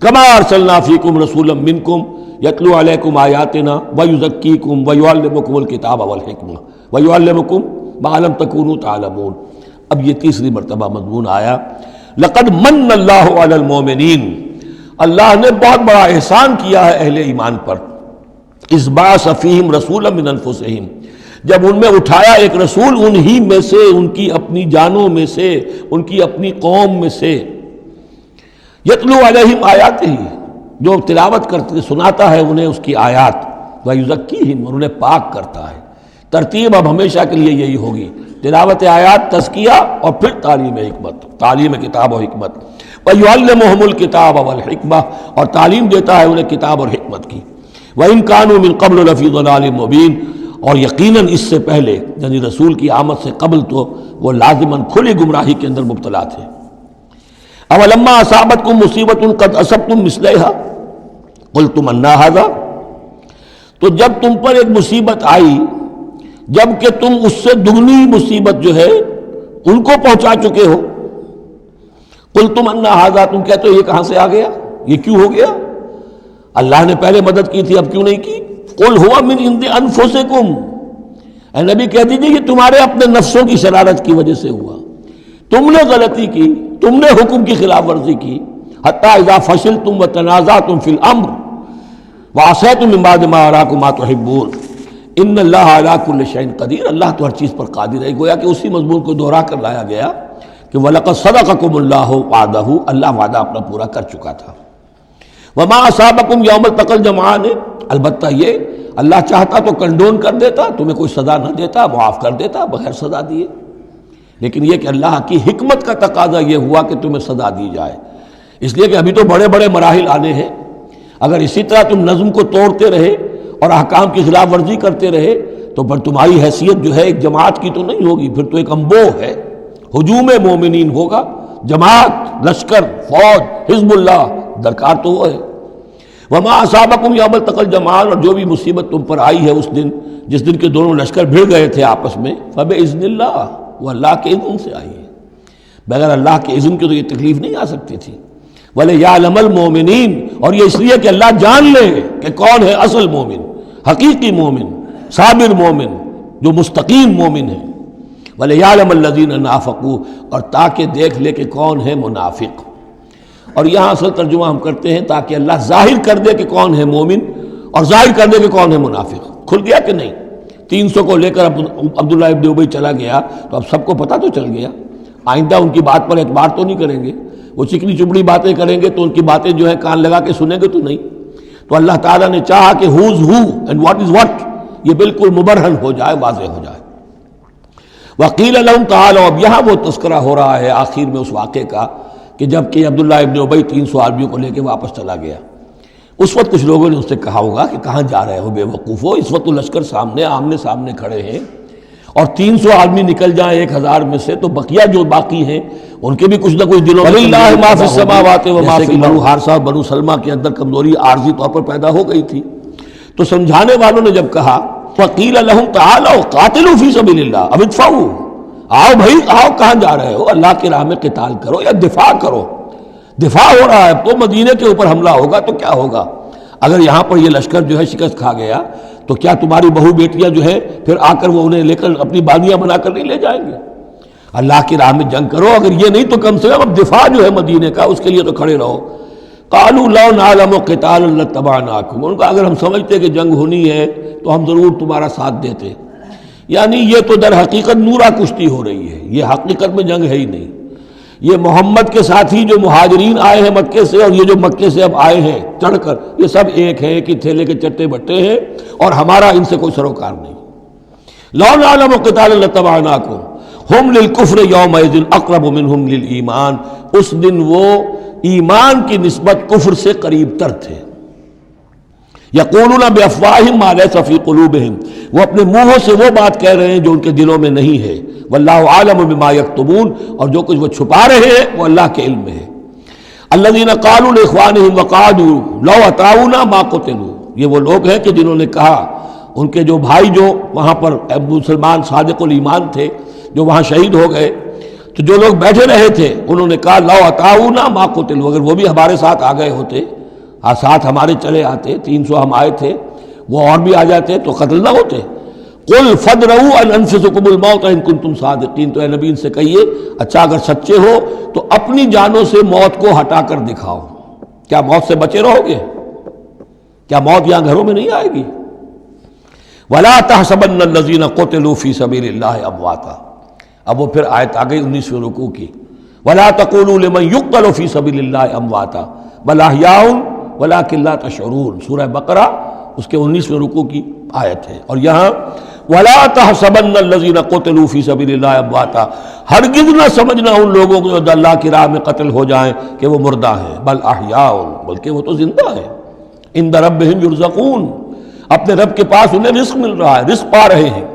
کما ارسلنا فیکم رسولا منکم یتلو علیکم آیاتنا ویزکیکم ویعلمکم الکتاب والحکمہ ویعلمکم ما لم تکونوا تعلمون۔ اب یہ تیسری مرتبہ مضمون آیا، لقد من اللہ علی المومنین، اللہ نے بہت بڑا احسان کیا ہے اہل ایمان پر، اذ بعث فیہم رسولا من انفسہم، جب ان میں اٹھایا ایک رسول انہی میں سے، ان کی اپنی جانوں میں سے، ان کی اپنی قوم میں سے، یتلو علیہم آیاتہ، جو تلاوت کرتے سناتا ہے انہیں اس کی آیات، ویزکیہم، اور انہیں پاک کرتا ہے۔ ترتیب اب ہمیشہ کے لیے یہی ہوگی، تلاوت آیات، تزکیہ، اور پھر تعلیم حکمت، تعلیم کتاب و حکمت۔ وَيُعَلِّمُهُمُ الْكِتَابَ وَالْحِكْمَةَ، اور تعلیم دیتا ہے انہیں کتاب اور حکمت کی۔ وَإِن كَانُوا مِن قَبْلُ لَفِي ضَلَالٍ مُبِينٍ، اور یقیناً اس سے پہلے یعنی رسول کی آمد سے قبل تو وہ لازماً کھلی گمراہی کے اندر مبتلا تھے۔ اَوَلَمَّا أَصَابَتْكُم مُّصِيبَةٌ قَدْ أَصَبْتُم مِّثْلَيْهَا، قلتم انا ھذا، تو جب تم پر ایک مصیبت آئی، جب کہ تم اس سے دگنی مصیبت جو ہے ان کو پہنچا چکے ہو، قلتم انا ھذا، تم کہتے ہو یہ کہاں سے آ گیا، یہ کیوں ہو گیا، اللہ نے پہلے مدد کی تھی اب کیوں نہیں کی؟ قل ھو من عند انفسکم، اے نبی کہہ دیجیے یہ تمہارے اپنے نفسوں کی شرارت کی وجہ سے ہوا، تم نے غلطی کی، تم نے حکم کی خلاف ورزی کی، حتی اذا فشلتم وتنازعتم فی الامر وعصیتم من بعد ما اراکم ما تحبون ان اللہ علی کل شیء قدیر، اللہ تو ہر چیز پر قادر ہے۔ گویا کہ اسی مضمون کو دوہرا کر لایا گیا کہ وَلَقَدْ صَدَقَكُمُ اللَّهُ وَعْدَهُ، اللہ وعدہ اپنا پورا کر چکا تھا۔ وَمَا أَصَابَكُمْ يَوْمَ التَّقَى الْجَمْعَانِ، البتہ یہ اللہ چاہتا تو کنڈون کر دیتا، تمہیں کوئی سزا نہ دیتا، معاف کر دیتا بغیر سزا دیے، لیکن یہ کہ اللہ کی حکمت کا تقاضا یہ ہوا کہ تمہیں سزا دی جائے، اس لیے کہ ابھی تو بڑے بڑے مراحل آنے ہیں۔ اگر اسی طرح تم نظم کو توڑتے رہے اور احکام کی خلاف ورزی کرتے رہے تو پھر تمہاری حیثیت جو ہے ایک جماعت کی تو نہیں ہوگی، پھر تو ایک انبوہ ہے، ہجوم مومنین ہوگا، جماعت، لشکر، فوج، حزب اللہ درکار تو وہ ہے۔ وما اصابکم یوم التقى الجمعان، اور جو بھی مصیبت تم پر آئی ہے اس دن جس دن کے دونوں لشکر بھڑ گئے تھے آپس میں، فباذن اللہ، وہ اللہ کے اذن سے آئی ہے، بغیر اللہ کے اذن کے تو یہ تکلیف نہیں آ سکتی تھی۔ وَلِيَعْلَمَ الْمُؤْمِنِينَ، اور یہ اس لیے کہ اللہ جان لے کہ کون ہے اصل مومن، حقیقی مومن، صابر مومن، جو مستقیم مومن ہے۔ وَلِيَعْلَمَ الَّذِينَ نَافَقُوا، اور تاکہ دیکھ لے کہ کون ہے منافق، اور یہاں اصل ترجمہ ہم کرتے ہیں تاکہ اللہ ظاہر کر دے کہ کون ہے مومن اور ظاہر کر دے کہ کون ہے منافق۔ کھل گیا کہ نہیں؟ 300 کو لے کر عبداللہ ابن ابی چلا گیا تو اب سب کو پتہ تو چل گیا، آئندہ ان کی بات پر اعتبار تو نہیں کریں گے، وہ چکنی چپڑی باتیں کریں گے تو ان کی باتیں جو ہے کان لگا کے سنیں گے تو نہیں۔ تو اللہ تعالیٰ نے چاہا کہ who's who and what is what یہ بالکل مبرہن ہو جائے، واضح ہو جائے۔ وقیل لہم تعالوا، اب یہاں وہ تذکرہ ہو رہا ہے آخر میں اس واقعے کا کہ جب کہ عبداللہ ابن ابی 300 آدمیوں کو لے کے واپس چلا گیا، اس وقت کچھ لوگوں نے اس سے کہا ہوگا کہ کہاں جا رہے ہو بے وقوفو، اس وقت تو لشکر سامنے آمنے سامنے کھڑے ہیں اور 300 آدمی نکل جائیں 1000 میں سے تو بقیہ جو باقی ہیں ان کے بھی کچھ نہ کچھ دلوں میں وَلِلَّهِ مَا فِي السَّمَاوَاتِ وَمَا فِي الْأَرْضِ، بنو حارثہ اور بنو سلمہ کے اندر کمزوری عارضی طور پر پیدا ہو گئی تھی، تو سمجھانے والوں نے جب کہا فَقِيلَ لَهُمْ تَعَالَوْا قَاتِلُوا فِي سَبِيلِ اللَّهِ أَوِ ادْفَعُوا، آؤ بھائی آؤ، کہاں جا رہے ہو، اللہ کی راہ میں قتال کرو یا دفاع کرو، دفاع ہو رہا ہے تو مدینے کے اوپر حملہ ہوگا تو کیا ہوگا، اگر یہاں پر یہ لشکر جو ہے شکست کھا گیا تو کیا تمہاری بہو بیٹیاں جو ہے پھر آ کر وہ انہیں لے کر اپنی بالیاں بنا کر نہیں لے جائیں گے؟ اللہ کی راہ میں جنگ کرو، اگر یہ نہیں تو کم سے کم اب دفاع جو ہے مدینے کا اس کے لیے تو کھڑے رہو۔ قالوا لو نعلم قتالا لاتبعناکم، ان کا اگر ہم سمجھتے کہ جنگ ہونی ہے تو ہم ضرور تمہارا ساتھ دیتے، یعنی یہ تو در حقیقت نورا کشتی ہو رہی ہے، یہ حقیقت میں جنگ ہے ہی نہیں، یہ محمد کے ساتھی جو مہاجرین آئے ہیں مکے سے اور یہ جو مکے سے اب آئے ہیں چڑھ کر، یہ سب ایک ہیں کہ تھیلے کے چٹے بٹے ہیں اور ہمارا ان سے کوئی سروکار نہیں۔ لو نعلم قتالا لاتبعناکم ہم للکفر یومئذ اقرب منہم للایمان، اس دن وہ ایمان کی نسبت کفر سے قریب تر تھے۔ یقولون بافواہہم ما لیس فی قلوبہم، وہ اپنے منہوں سے وہ بات کہہ رہے ہیں جو ان کے دلوں میں نہیں ہے، واللہ عالم بما یکتمون، اور جو کچھ وہ چھپا رہے ہیں وہ اللہ کے علم میں ہے۔ الذین قالوا لاخوانہم وقعدوا لو اطاعونا ما قتلوا، یہ وہ لوگ ہیں کہ جنہوں نے کہا، ان کے جو بھائی جو وہاں پر مسلمان صادق الایمان تھے جو وہاں شہید ہو گئے، تو جو لوگ بیٹھے رہے تھے انہوں نے کہا لو اطاعونا ما قتلوا، اگر وہ بھی ہمارے ساتھ آ گئے ہوتے، ساتھ ہمارے چلے آتے، 300 ہم آئے تھے، وہ اور بھی آ جاتے تو قتل نہ ہوتے۔ قل فادرؤوا عن انفسکم الموت ان کنتم صادقین، تو اے نبی ان سے کہیے اچھا اگر سچے ہو تو اپنی جانوں سے موت کو ہٹا کر دکھاؤ، کیا موت سے بچے رہو گے؟ کیا موت یہاں گھروں میں نہیں آئے گی؟ ولا تحسبن الذین قتلوا فی سبیل اللہ امواتا، اب وہ پھر آیت آ گئی 19ویں رکوع کی، ولا تقولوا لمن يقتل فی سبیل اللہ امواتا بل احیاء ولکن لا تشعرون، سورہ بقرہ اس کے 19ویں رکوع کی آیت ہے۔ اور یہاں ولا تحسبن الذین قتلوا فی سبیل اللہ امواتا، ہرگز نہ سمجھنا ان لوگوں کو جو اللہ کی راہ میں قتل ہو جائیں کہ وہ مردہ ہیں، بل احیاء، بلکہ وہ تو زندہ ہیں، عند ربہم یرزقون، اپنے رب کے پاس انہیں رزق مل رہا ہے، رزق پا رہے ہیں۔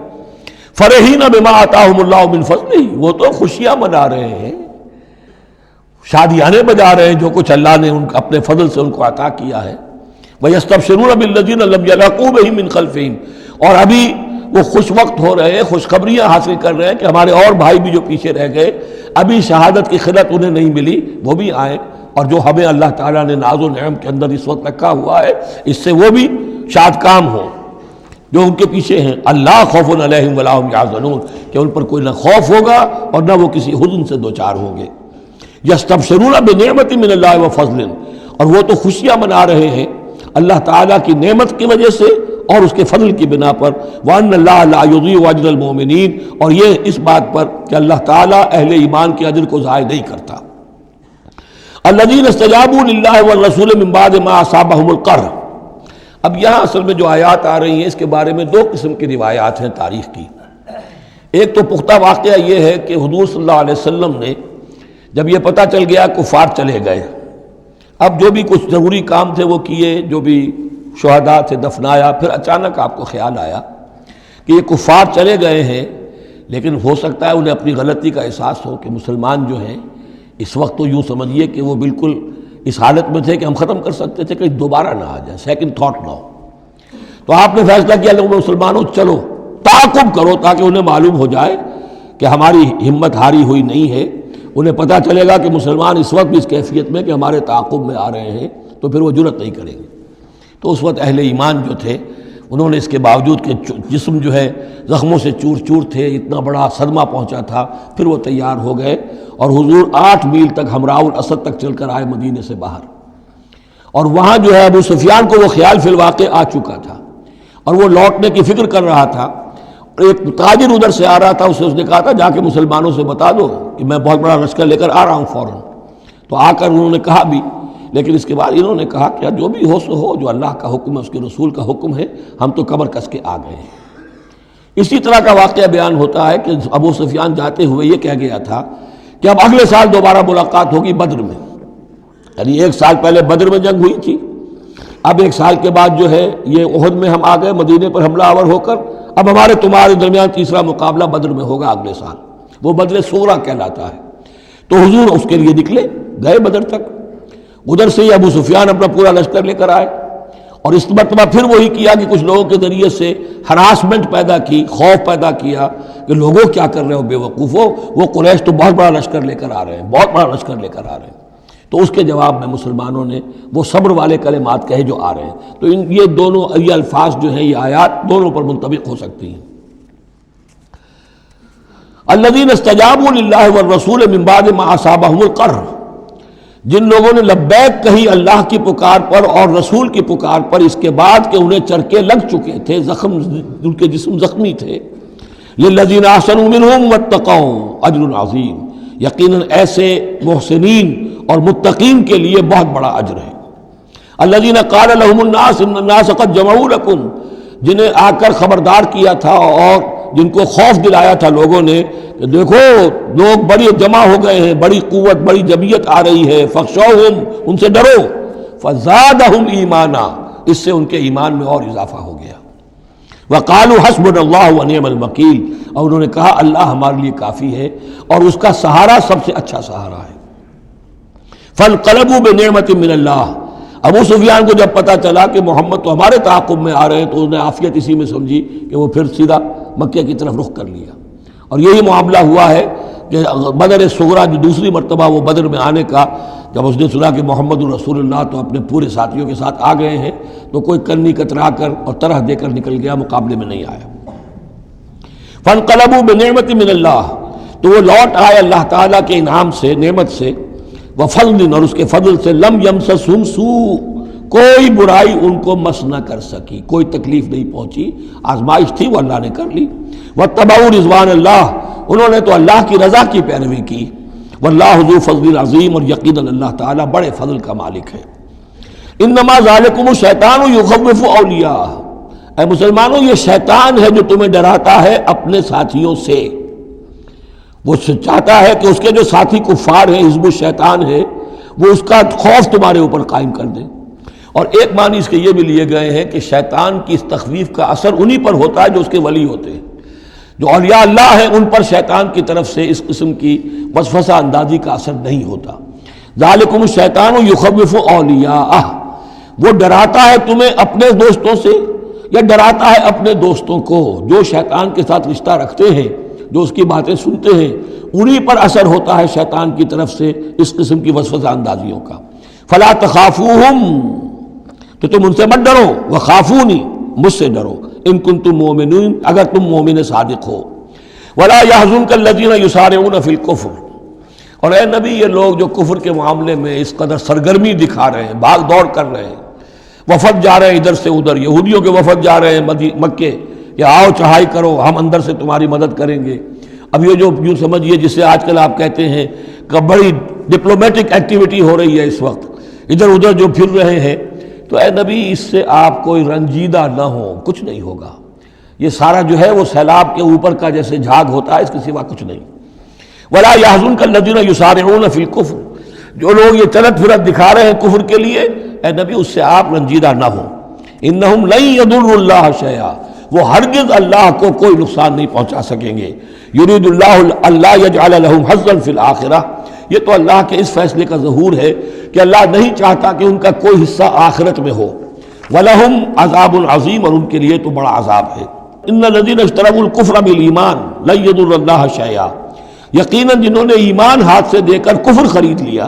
فرحین بما آتاہم اللہ من فضلہ، وہ تو خوشیاں منا رہے ہیں، شادیانے بجا رہے ہیں جو کچھ اللہ نے ان اپنے فضل سے ان کو عطا کیا ہے۔ وَيَسْتَبْشِرُونَ بِالَّذِينَ لَمْ يَلْحَقُوا بِهِم مِّن خَلْفِهِم، اور ابھی وہ خوش وقت ہو رہے ہیں، خوشخبریاں حاصل کر رہے ہیں کہ ہمارے اور بھائی بھی جو پیچھے رہ گئے، ابھی شہادت کی خلت انہیں نہیں ملی، وہ بھی آئیں، اور جو ہمیں اللہ تعالیٰ نے ناز و نعم کے اندر اس وقت رکھا ہوا ہے اس سے وہ بھی شاد کام ہوں جو ان کے پیچھے ہیں۔ اللہ خوف علیہم ولا هم یحزنون، کہ ان پر کوئی نہ خوف ہوگا اور نہ وہ کسی حزن سے دوچار ہوں گے۔ یستبشرون بنعمت من اللہ وفضل، اور وہ تو خوشیاں منا رہے ہیں اللہ تعالیٰ کی نعمت کی وجہ سے اور اس کے فضل کی بنا پر، وَأَنَّ اللَّهَ لَا يُضِيعُ أَجْرَ الْمُؤْمِنِينَ، اور یہ اس بات پر کہ اللہ تعالیٰ اہل ایمان کے اجر کو ضائع نہیں کرتا۔ الَّذِينَ اسْتَجَابُوا لِلَّهِ وَالرَّسُولِ مِن بَعْدِ مَا أَصَابَهُمُ الْقَرْحُ۔ اب یہاں اصل میں جو آیات آ رہی ہیں اس کے بارے میں دو قسم کی روایات ہیں تاریخ کی۔ ایک تو پختہ واقعہ یہ ہے کہ حضور صلی اللہ علیہ وسلم نے جب یہ پتہ چل گیا کفار چلے گئے، اب جو بھی کچھ ضروری کام تھے وہ کیے، جو بھی شہداء تھے دفنایا، پھر اچانک آپ کو خیال آیا کہ یہ کفار چلے گئے ہیں، لیکن ہو سکتا ہے انہیں اپنی غلطی کا احساس ہو کہ مسلمان جو ہیں اس وقت تو یوں سمجھیے کہ وہ بالکل اس حالت میں تھے کہ ہم ختم کر سکتے تھے کہ دوبارہ نہ آ جائے، سیکنڈ تھاٹ نہ ہو۔ تو آپ نے فیصلہ کیا لوگوں مسلمانوں چلو تعاقب کرو تاکہ انہیں معلوم ہو جائے کہ ہماری ہمت ہاری ہوئی نہیں ہے، انہیں پتہ چلے گا کہ مسلمان اس وقت بھی اس کیفیت میں کہ ہمارے تعاقب میں آ رہے ہیں، تو پھر وہ جرأت نہیں کریں گے۔ تو اس وقت اہل ایمان جو تھے انہوں نے اس کے باوجود کہ جسم جو ہے زخموں سے چور چور تھے، اتنا بڑا صدمہ پہنچا تھا، پھر وہ تیار ہو گئے اور حضور 8 میل تک ہمراہ الاسد تک چل کر آئے مدینے سے باہر، اور وہاں جو ہے ابو سفیان کو وہ خیال فی الواقع آ چکا تھا اور وہ لوٹنے کی فکر کر رہا تھا، اور ایک تاجر ادھر سے آ رہا تھا، اس نے کہا تھا جا کے مسلمانوں سے بتا دو کہ میں بہت بڑا لشکر لے کر آ رہا ہوں فوراً۔ تو آ کر انہوں نے کہا بھی، لیکن اس کے بعد انہوں نے کہا کہ جو بھی ہو سو ہو، جو اللہ کا حکم ہے اس کے رسول کا حکم ہے، ہم تو کمر کس کے آ گئے ہیں۔ اسی طرح کا واقعہ بیان ہوتا ہے کہ ابو سفیان جاتے ہوئے یہ کہہ گیا تھا کہ اب اگلے سال دوبارہ ملاقات ہوگی بدر میں، یعنی 1 سال پہلے بدر میں جنگ ہوئی تھی، اب 1 سال کے بعد جو ہے یہ احد میں ہم آ گئے مدینے پر حملہ آور ہو کر، اب ہمارے تمہارے درمیان تیسرا مقابلہ بدر میں ہوگا اگلے سال، وہ بدر صغریٰ کہلاتا ہے۔ تو حضور اس کے لیے نکلے، گئے بدر تک، ادھر سے ہی ابو سفیان اپنا پورا لشکر لے کر آئے، اور اس مرتبہ پھر وہی کیا کہ کچھ لوگوں کے ذریعے سے ہراسمنٹ پیدا کی، خوف پیدا کیا کہ لوگوں کیا کر رہے ہو بے وقوفو، وہ قریش تو بہت بڑا لشکر لے کر آ رہے ہیں، بہت بڑا لشکر لے کر آ رہے ہیں۔ تو اس کے جواب میں مسلمانوں نے وہ صبر والے کلمات کہے جو آ رہے ہیں۔ تو یہ دونوں یہ الفاظ جو ہیں، یہ آیات دونوں پر منطبق ہو سکتی ہیں۔ الذین استجابوا للہ والرسول من بعد ما اصابہم القرح، جن لوگوں نے لبیک کہی اللہ کی پکار پر اور رسول کی پکار پر اس کے بعد کہ انہیں چرکے لگ چکے تھے، زخم ان کے جسم زخمی تھے، للذین احسنوا منہم واتقوا اجر عظیم، یقیناً ایسے محسنین اور متقین کے لیے بہت بڑا اجر ہے۔ الذین قال لهم الناس ان الناس قد جمعوا لكم، جنہیں آ کر خبردار کیا تھا اور جن کو خوف دلایا تھا لوگوں نے کہ دیکھو لوگ بڑی جمع ہو گئے ہیں، بڑی قوت بڑی جمعیت آ رہی ہے، فخشوہم، ان سے ڈرو، فزادہم ایمانا، اس سے ان کے ایمان میں اور اضافہ ہو گیا۔ وقالوا حسبنا اللہ ونعم الوکیل، اور انہوں نے کہا اللہ ہمارے لیے کافی ہے اور اس کا سہارا سب سے اچھا سہارا ہے۔ فانقلبوا بنعمت من اللہ، ابو سفیان کو جب پتہ چلا کہ محمد تو ہمارے تعاقب میں آ رہے ہیں تو انہیں عافیت اسی میں سمجھی کہ وہ پھر سیدھا مکہ کی طرف رخ کر لیا، اور یہی معاملہ ہوا ہے کہ بدر صغریٰ جو دوسری مرتبہ وہ بدر میں آنے کا، جب اس نے سنا کہ محمد الرسول اللہ تو اپنے پورے ساتھیوں کے ساتھ آ گئے ہیں، تو کوئی کنی کترا کر اور طرح دے کر نکل گیا، مقابلے میں نہیں آیا۔ فانقلبوا بنعمت من اللہ، تو وہ لوٹ آئے اللہ تعالیٰ کے انعام سے، نعمت سے، وفضل، اور اس کے فضل سے، لم یمسسہم سوء، کوئی برائی ان کو مس نہ کر سکی، کوئی تکلیف نہیں پہنچی، آزمائش تھی وہ اللہ نے کر لی۔ واتبعوا رضوان اللہ، انہوں نے تو اللہ کی رضا کی پیروی کی۔ واللہ ذو فضل عظیم، اور یقیناً اللہ تعالیٰ بڑے فضل کا مالک ہے۔ انما ذالکم الشیطان یخوف اولیاء، اے مسلمانوں یہ شیطان ہے جو تمہیں ڈراتا ہے اپنے ساتھیوں سے، وہ چاہتا ہے کہ اس کے جو ساتھی کفار ہیں، حزب الشیطان ہے، وہ اس کا خوف تمہارے اوپر قائم کر دیں۔ اور ایک معنی اس کے یہ بھی لیے گئے ہیں کہ شیطان کی اس تخویف کا اثر انہی پر ہوتا ہے جو اس کے ولی ہوتے ہیں، جو اولیاء اللہ ہیں ان پر شیطان کی طرف سے اس قسم کی وسوسہ اندازی کا اثر نہیں ہوتا۔ ذالکم الشیطان یخوف اولیاءہ، وہ ڈراتا ہے تمہیں اپنے دوستوں سے یا ڈراتا ہے اپنے دوستوں کو؟ جو شیطان کے ساتھ رشتہ رکھتے ہیں، جو اس کی باتیں سنتے ہیں، انہی پر اثر ہوتا ہے شیطان کی طرف سے اس قسم کی وسوسہ اندازیوں کا۔ فلا تخافوہم، تو تم ان سے مت ڈرو، وخافونی، مجھ سے ڈرو، ان کنتم مؤمنین، اگر تم مومن صادق ہو۔ ولا يحزنك الذين يسارعون في الكفر، اور اے نبی یہ لوگ جو کفر کے معاملے میں اس قدر سرگرمی دکھا رہے ہیں، بھاگ دوڑ کر رہے ہیں، وفد جا رہے ہیں ادھر سے ادھر، یہودیوں کے وفد جا رہے ہیں مکے کہ آؤ چڑھائی کرو، ہم اندر سے تمہاری مدد کریں گے۔ اب یہ جو یوں سمجھیے جسے آج کل آپ کہتے ہیں کہ بڑی ڈپلومیٹک ایکٹیویٹی ہو رہی ہے اس وقت، ادھر ادھر جو پھر رہے ہیں، تو اے نبی اس سے آپ کوئی رنجیدہ نہ ہو، کچھ نہیں ہوگا۔ یہ سارا جو ہے وہ سیلاب کے اوپر کا جیسے جھاگ ہوتا ہے، اس کے سوا کچھ نہیں۔ ولا يحزنك الذين يسارعون في الكفر، جو لوگ یہ چلت پھرت دکھا رہے ہیں کفر کے لیے، اے نبی اس سے آپ رنجیدہ نہ ہو۔ انہم لن يضروا اللہ شیئا، وہ ہرگز اللہ کو کوئی نقصان نہیں پہنچا سکیں گے۔ یرید اللہ اللہ یجعل لهم حظا فی الآخرہ، یہ تو اللہ کے اس فیصلے کا ظہور ہے کہ اللہ نہیں چاہتا کہ ان کا کوئی حصہ آخرت میں ہو۔ وَلَهُمْ عَذَابٌ عَظِيمٌ، اور ان کے لیے تو بڑا عذاب ہے۔ ان الذین اشتروا الکفر بالایمان لن یضروا اللہ شیئا، یقیناً جنہوں نے ایمان ہاتھ سے دے کر کفر خرید لیا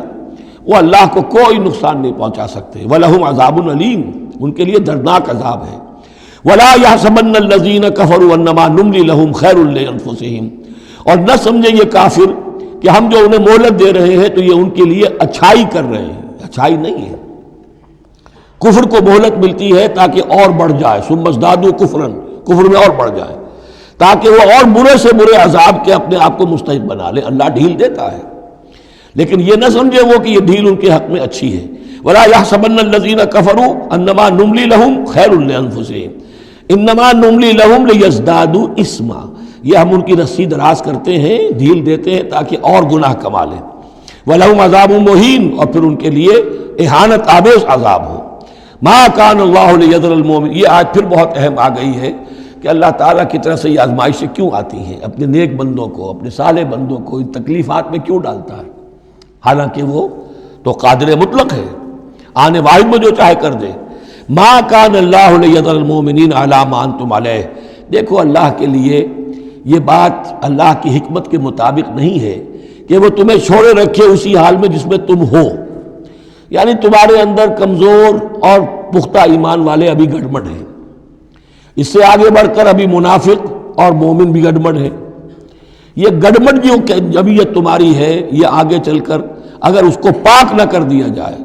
وہ اللہ کو کوئی نقصان نہیں پہنچا سکتے۔ وَلَهُمْ عَذَابٌ علیم، ان کے لیے دردناک عذاب ہے۔ وَلَا يَحْسَبَنَّ الَّذِينَ كَفَرُوا أَنَّمَا نُمْلِي لَهُمْ خَيْرٌ لِأَنفُسِهِمْ، اور نہ سمجھیں یہ کافر کہ ہم جو انہیں مہلت دے رہے ہیں تو یہ ان کے لیے اچھائی کر رہے ہیں، اچھائی نہیں ہے۔ کفر کو مہلت ملتی ہے تاکہ اور بڑھ جائے، ثم ازدادوا کفرا، کفر میں اور بڑھ جائے، تاکہ وہ اور برے سے برے عذاب کے اپنے آپ کو مستحق بنا لے۔ اللہ ڈھیل دیتا ہے، لیکن یہ نہ سمجھے وہ کہ یہ ڈھیل ان کے حق میں اچھی ہے۔ وَلَا يَحْسَبَنَّ الَّذِينَ كَفَرُوا أَنَّمَا نُمْلِي لَهُمْ خَيْرٌ لِأَنفُسِهِمْ إِنَّمَا نُمْلِي لَهُمْ لِيَزْدَادُوا إِثْمًا، یہ ہم ان کی رسی دراز کرتے ہیں، ڈھیل دیتے ہیں تاکہ اور گناہ کما لیں۔ وَلَهُمْ عَذَابٌ مُهِينٌ، اور پھر ان کے لیے اہانت آمیز عذاب ہو۔ مَا كَانَ اللَّهُ لِيَذَرَ الْمُؤْمِنِينَ، یہ آج پھر بہت اہم آ گئی ہے کہ اللہ تعالیٰ کی طرف سے یہ آزمائشیں کیوں آتی ہیں، اپنے نیک بندوں کو، اپنے صالح بندوں کو ان تکلیفات میں کیوں ڈالتا ہے، حالانکہ وہ تو قادر مطلق ہے، آنے واحد میں جو چاہے کر دے۔ ما کان اللہ لیذر المؤمنین علی ما انتم علیہ، دیکھو اللہ کے لیے یہ بات اللہ کی حکمت کے مطابق نہیں ہے کہ وہ تمہیں چھوڑے رکھے اسی حال میں جس میں تم ہو، یعنی تمہارے اندر کمزور اور پختہ ایمان والے ابھی گڑبڑ ہیں، اس سے آگے بڑھ کر ابھی منافق اور مومن بھی گڑبڑ ہیں۔ یہ گڑبڑ جو جبیت تمہاری ہے، یہ آگے چل کر اگر اس کو پاک نہ کر دیا جائے،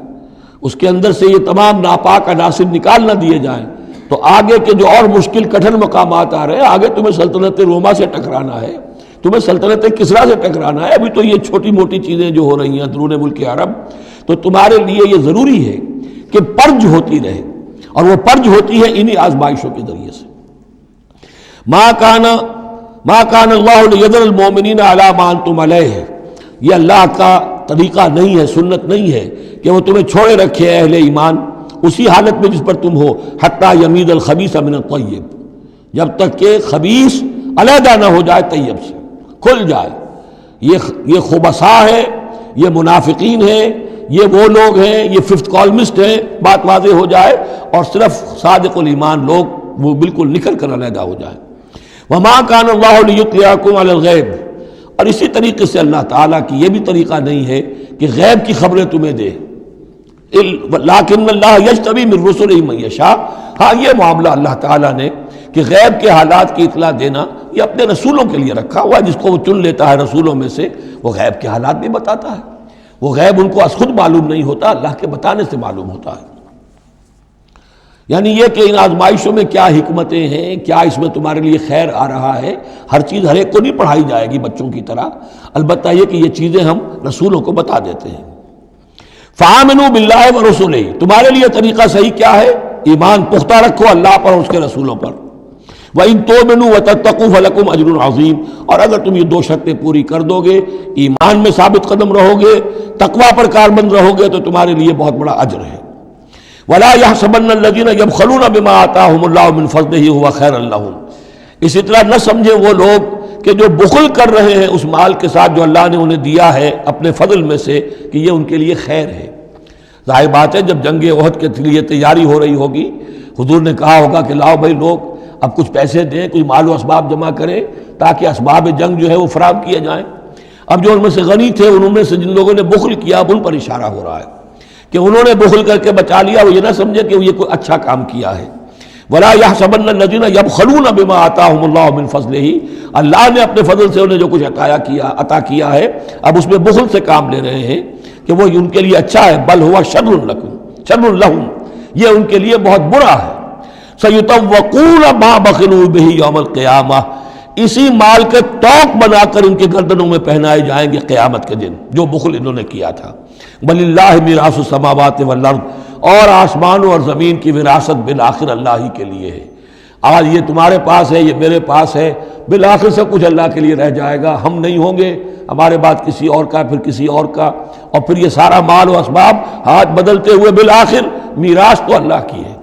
اس کے اندر سے یہ تمام ناپاک عناصر نکال نہ دیے جائیں، تو آگے کے جو اور مشکل کٹھن مقامات آ رہے ہیں، آگے تمہیں سلطنت روما سے ٹکرانا ہے، تمہیں سلطنت کسریٰ سے ٹکرانا ہے۔ ابھی تو یہ چھوٹی موٹی چیزیں جو ہو رہی ہیں اندرون ملک عرب، تو تمہارے لیے یہ ضروری ہے کہ پرج ہوتی رہے، اور وہ پرج ہوتی ہے انہی آزمائشوں کے ذریعے سے۔ ما کان اللہ لیذر المؤمنین علی ما انتم علیہ، یہ اللہ کا طریقہ نہیں ہے، سنت نہیں ہے کہ وہ تمہیں چھوڑے رکھے اہل ایمان اسی حالت میں جس پر تم ہو، حتی یمیز الخبیث من الطیب، جب تک کہ خبیث علیحدہ نہ ہو جائے طیب سے، کھل جائے۔ یہ خبثاء ہے، یہ منافقین ہیں، یہ وہ لوگ ہیں، یہ ففتھ کالمسٹ ہیں، بات واضح ہو جائے، اور صرف صادق الایمان لوگ وہ بالکل نکل کر علیحدہ ہو جائے۔ وما کان اللہ لیطلعکم علی الغیب، اور اسی طریقے سے اللہ تعالیٰ کی یہ بھی طریقہ نہیں ہے کہ غیب کی خبریں تمہیں دے، لیکن اللہ یجتبی من رسلہ من یشاء، ہاں یہ معاملہ اللہ تعالیٰ نے کہ غیب کے حالات کی اطلاع دینا یہ اپنے رسولوں کے لیے رکھا ہوا ہے، جس کو وہ چن لیتا ہے رسولوں میں سے وہ غیب کے حالات بھی بتاتا ہے۔ وہ غیب ان کو از خود معلوم نہیں ہوتا، اللہ کے بتانے سے معلوم ہوتا ہے۔ یعنی یہ کہ ان آزمائشوں میں کیا حکمتیں ہیں، کیا اس میں تمہارے لیے خیر آ رہا ہے، ہر چیز ہر ایک کو نہیں پڑھائی جائے گی بچوں کی طرح، البتہ یہ کہ یہ چیزیں ہم رسولوں کو بتا دیتے ہیں۔ فآمنوا باللہ ورسولہ، تمہارے لیے طریقہ صحیح کیا ہے؟ ایمان پختہ رکھو اللہ پر اور اس کے رسولوں پر۔ وَإِن تُؤْمِنُوا وَتَتَّقُوا فَلَكُمْ أَجْرٌ عَظِيمٌ، اور اگر تم یہ دو شرطیں پوری کر دو گے، ایمان میں ثابت قدم رہو گے، تقویٰ پر کاربند رہو گے، تو تمہارے لیے بہت بڑا اجر ہے۔ وَلَا يَحْسَبَنَّ الَّذِينَ يَبْخَلُونَ بِمَا آتَاهُمُ اللَّهُ مِنْ فَضْلِهِ هُوَ خَيْرًا لَهُمْ، اسی طرح نہ سمجھے وہ لوگ کہ جو بخل کر رہے ہیں اس مال کے ساتھ جو اللہ نے انہیں دیا ہے اپنے فضل میں سے، کہ یہ ان کے لیے خیر ہے۔ ظاہر بات ہے جب جنگ احد کے لیے تیاری ہو رہی ہوگی، حضور نے کہا ہوگا کہ لاؤ بھائی لوگ اب کچھ پیسے دیں، کچھ مال و اسباب جمع کریں تاکہ اسباب جنگ جو ہے وہ فراہم کیے جائیں۔ اب جو ان میں سے غنی تھے، ان میں سے جن لوگوں نے بخل کیا، اب ان پر اشارہ ہو رہا ہے کہ انہوں نے بخل کر کے بچا لیا، وہ یہ نہ سمجھے کہ یہ کوئی اچھا کام کیا ہے۔ وَلَا يَحْسَبَنَّ الَّذِينَ يَبْخَلُونَ بِمَا آتَاهُمُ اللَّهُ مِنْ فَضْلِهِ، اللہ نے اپنے فضل سے انہیں جو کچھ عطا کیا ہے، اب اس میں بخل سے کام لے رہے ہیں کہ وہ ان کے لیے اچھا ہے، بل هو شر لهم، یہ ان کے لیے بہت برا ہے۔ سَيُطَوَّقُونَ مَا بَخِلُوا بِهِ يَوْمَ الْقِيَامَةِ، اسی مال کے توق بنا کر ان کے گردنوں میں پہنائے جائیں گے قیامت کے دن، جو بخل انہوں نے کیا تھا۔ وَلِلَّهِ مِيرَاثُ السَّمَاوَاتِ وَالْأَرْضِ، اور آسمانوں اور زمین کی وراثت بالآخر اللہ ہی کے لیے ہے۔ آج یہ تمہارے پاس ہے، یہ میرے پاس ہے، بالآخر سب کچھ اللہ کے لیے رہ جائے گا، ہم نہیں ہوں گے، ہمارے بعد کسی اور کا، پھر کسی اور کا، اور پھر یہ سارا مال و اسباب ہاتھ بدلتے ہوئے بالآخر میراث تو اللہ کی ہے۔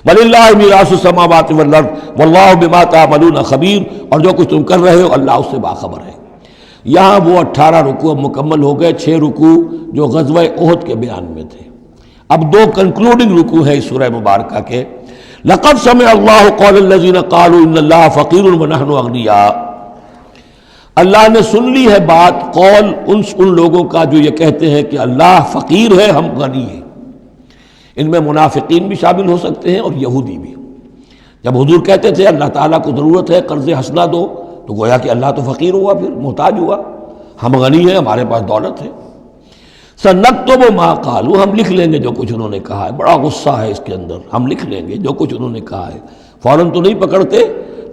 وَلِلَّهِ مِيرَاثُ السَّمَاوَاتِ وَالْأَرْضِ وَاللَّهُ بِمَا تَعْمَلُونَ خَبِيرٌ، اور جو کچھ تم کر رہے ہو اللہ اس سے باخبر ہے۔ یہاں وہ 18 رکوع مکمل ہو گئے، 6 رکوع جو غزوہ احد کے بیان میں تھے۔ اب 2 کنکلوڈنگ رکوع ہے اس سورہ مبارکہ کے۔ لَقَدْ سَمِعَ اللَّهُ قَوْلَ الَّذِينَ قَالُوا إِنَّ اللَّهَ فَقِيرٌ وَنَحْنُ أَغْنِيَاءُ، اللہ نے سن لی ہے بات، قول ان لوگوں کا جو یہ کہتے ہیں کہ اللہ فقیر ہے، ہم غنی ہیں۔ ان میں منافقین بھی شامل ہو سکتے ہیں اور یہودی بھی۔ جب حضور کہتے تھے اللہ تعالیٰ کو ضرورت ہے قرض حسنہ دو، تو گویا کہ اللہ تو فقیر ہوا، پھر محتاج ہوا، ہم غنی ہیں، ہمارے پاس دولت ہے۔ سَنَكْتُبُ مَا قَالُوا، ہم لکھ لیں گے جو کچھ انہوں نے کہا ہے۔ بڑا غصہ ہے اس کے اندر، ہم لکھ لیں گے جو کچھ انہوں نے کہا ہے۔ فوراً تو نہیں پکڑتے،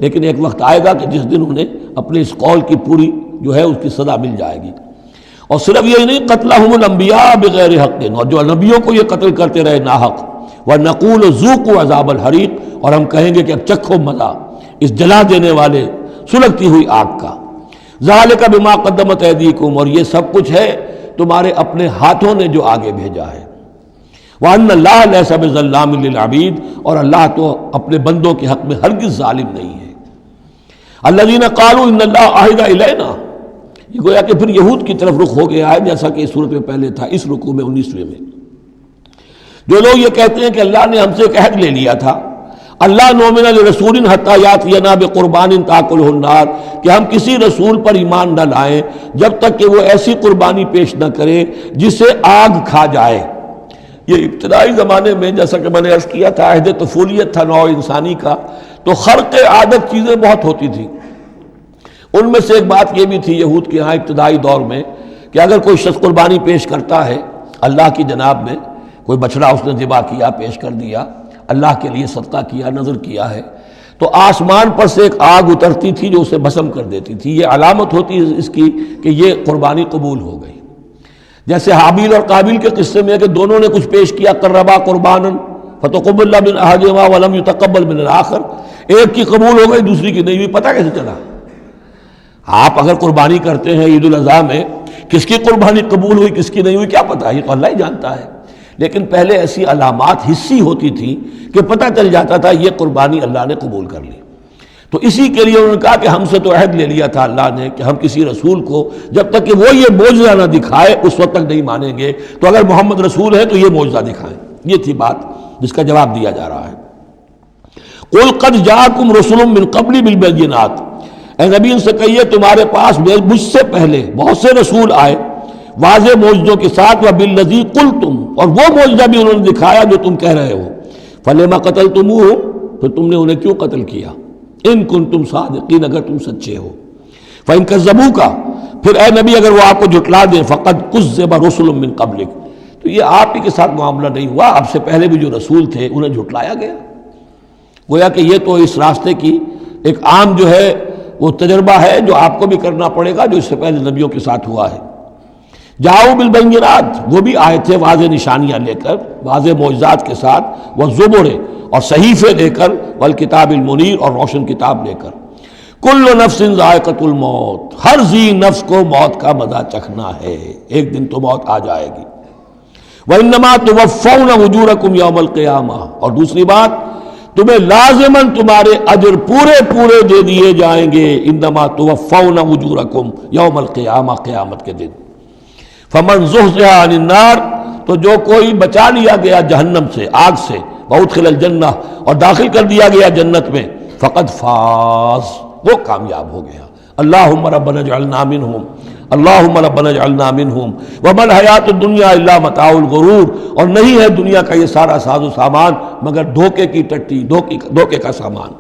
لیکن ایک وقت آئے گا کہ جس دن انہیں اپنے اس قول کی پوری جو ہے اس کی سزا مل جائے گی۔ اور صرف یہی نہیں، قتلہم الانبیاء بغیر حق، اور جو نبیوں کو یہ قتل کرتے رہے ناحق، وَنَقُولُ ذُوقُوا عَذَابَ الْحَرِيقِ، اور ہم کہیں گے کہ اب چکھو مزہ اس جلا دینے والے سلگتی ہوئی آگ کا۔ ذَلِكَ بِمَا قَدَّمَتْ أَيْدِيكُمْ، اور یہ سب کچھ ہے تمہارے اپنے ہاتھوں نے جو آگے بھیجا ہے۔ وَأَنَّ اللَّهَ لَيْسَ بِظَلَّامٍ لِّلْعَبِيدِ، اور اللہ تو اپنے بندوں کے حق میں ہرگز ظالم نہیں ہے۔ الَّذِينَ قَالُوا إِنَّ اللَّهَ عَهِدَ إِلَيْنَا، یہ گویا کہ پھر یہود کی طرف رخ ہو گیا ہے، جیسا کہ اس صورت میں پہلے تھا، اس رکوع میں 19ویں میں۔ جو لوگ یہ کہتے ہیں کہ اللہ نے ہم سے ایک عہد لے لیا تھا، اللہ نؤمن لرسول حتی یاتینا بقربان تاکلہ النار، کہ ہم کسی رسول پر ایمان نہ لائیں جب تک کہ وہ ایسی قربانی پیش نہ کرے جسے آگ کھا جائے۔ یہ ابتدائی زمانے میں جیسا کہ میں نے عرض کیا تھا، عہد طفولیت تھا نوع انسانی کا، تو خرق عادت چیزیں بہت ہوتی تھی۔ ان میں سے ایک بات یہ بھی تھی یہود کے ہاں ابتدائی دور میں کہ اگر کوئی شخص قربانی پیش کرتا ہے اللہ کی جناب میں، کوئی بچڑا اس نے ذبح کیا، پیش کر دیا، اللہ کے لیے صدقہ کیا، نذر کیا ہے، تو آسمان پر سے ایک آگ اترتی تھی جو اسے بھسم کر دیتی تھی۔ یہ علامت ہوتی ہے اس کی کہ یہ قربانی قبول ہو گئی۔ جیسے حابیل اور قابیل کے قصے میں ہے کہ دونوں نے کچھ پیش کیا، قربا قربانا فتقبل من احدہما ولم یتقبل من الآخر، ایک کی قبول ہو گئی دوسری کی نہیں ہوئی۔ پتہ کیسے چلا؟ آپ اگر قربانی کرتے ہیں عید الاضحیٰ میں، کس کی قربانی قبول ہوئی کس کی نہیں ہوئی کیا پتہ، یہ تو اللہ ہی جانتا ہے۔ لیکن پہلے ایسی علامات حسی ہوتی تھی کہ پتہ چل جاتا تھا یہ قربانی اللہ نے قبول کر لی۔ تو اسی کے لیے انہوں نے کہا کہ ہم سے تو عہد لے لیا تھا اللہ نے کہ ہم کسی رسول کو جب تک کہ وہ یہ معجزہ نہ دکھائے اس وقت تک نہیں مانیں گے، تو اگر محمد رسول ہے تو یہ معجزہ دکھائیں۔ یہ تھی بات جس کا جواب دیا جا رہا ہے۔ قُلْ قَدْ جَاءَكُمْ رُسُلٌ مِّن قَبْلِ بِالْبَيِّنَاتِ، اے نبی ان سے کہیے تمہارے پاس مجھ سے پہلے بہت سے رسول آئے واضح معجزوں کے ساتھ، وَبِالَّذِي قُلْتُمْ، اور وہ معجزہ بھی انہوں نے دکھایا جو تم کہہ رہے ہو۔ فَلِمَ قَتَلْتُمُوهُمْ، پھر تم نے انہیں کیوں قتل کیا؟ ان کنتم صادقین، اگر تم سچے ہو۔ فَإِن كَذَّبُوكَ، پھر اے نبی اگر وہ آپ کو جھٹلا دیں، فَقَدْ كُذِّبَ رُسُلٌ مِّن قَبْلِكَ، تو یہ آپ ہی کے ساتھ معاملہ نہیں ہوا، اب سے پہلے بھی جو رسول تھے انہیں جھٹلایا گیا۔ گویا کہ یہ تو اس راستے کی ایک عام جو ہے وہ تجربہ ہے جو آپ کو بھی کرنا پڑے گا، جو اس سے پہلے نبیوں کے ساتھ ہوا ہے۔ جاؤ بالبینات، وہ بھی آئے تھے واضح نشانیاں لے کر، واضح معجزات کے ساتھ، والزبر، اور صحیفے لے کر، والکتاب المنیر، اور روشن کتاب لے کر۔ کل نفس ذائقۃ الموت، ہر ذی نفس کو موت کا مزہ چکھنا ہے، ایک دن تو موت آ جائے گی۔ وانما توفون اجورکم یوم القیامہ، اور دوسری بات تمہیں لازماً تمہارے اجر پورے پورے دے دیے جائیں گے، انما توفون اجورکم یوم القیامہ، قیامت کے دن۔ فمن زحزح عن النار، تو جو کوئی بچا لیا گیا جہنم سے، آگ سے، وادخل الجنہ، اور داخل کر دیا گیا جنت میں، فقد فاز، وہ کامیاب ہو گیا۔ اللہم ربنا اجعلنا منہم، اللہم ربنا اجعلنا منہم، وما الحیات الدنیا الا متاع الغرور، اور نہیں ہے دنیا کا یہ سارا ساز و سامان مگر دھوکے کی ٹٹی، دھوکے کا سامان۔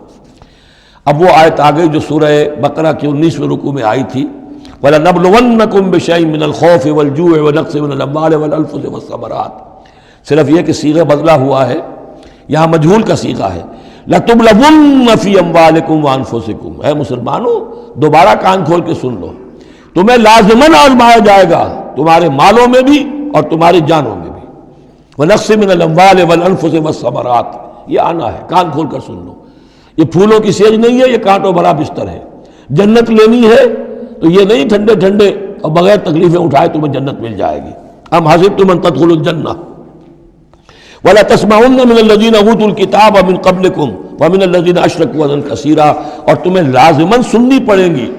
اب وہ آیت آ گئی جو سورہ بقرہ کے 19ویں رکوع میں آئی تھی، وَلَنَبْلُوَنَّكُمْ بِشَيْءٍ مِّنَ الْخَوْفِ وَالْجُوعِ وَنَقْصٍ مِّنَ الْأَمْوَالِ وَالْأَنفُسِ وَالثَّمَرَاتِ، صرف یہ کہ صیغہ بدلا ہوا ہے، یہاں مجہول کا صیغہ ہے۔ لَتُبْلَوُنَّ فِي أَمْوَالِكُمْ وَأَنفُسِكُمْ، اے مسلمانوں دوبارہ کان کھول کے سن لو، تمہیں لازماً آزمایا جائے گا، تمہارے مالوں میں بھی اور تمہاری جانوں میں بھی۔ وَنَقْصٍ مِّنَ الْأَمْوَالِ وَالْأَنفُسِ وَالثَّمَرَاتِ، یہ آنا ہے، کان کھول کر سن لو۔ یہ پھولوں کی سیج نہیں ہے، یہ کانٹوں بھرا بستر ہے۔ جنت لینی ہے تو یہ نہیں ٹھنڈے ٹھنڈے اور بغیر تکلیفیں اٹھائے تمہیں جنت مل جائے گی۔ ام حسبتم ان تدخلوا الجنہ ولا تسمعن من الذین اوتوا الکتاب من قبلکم ومن الذین اشرکوا اذًا کثیرا، اور تمہیں لازماً سننی پڑیں گی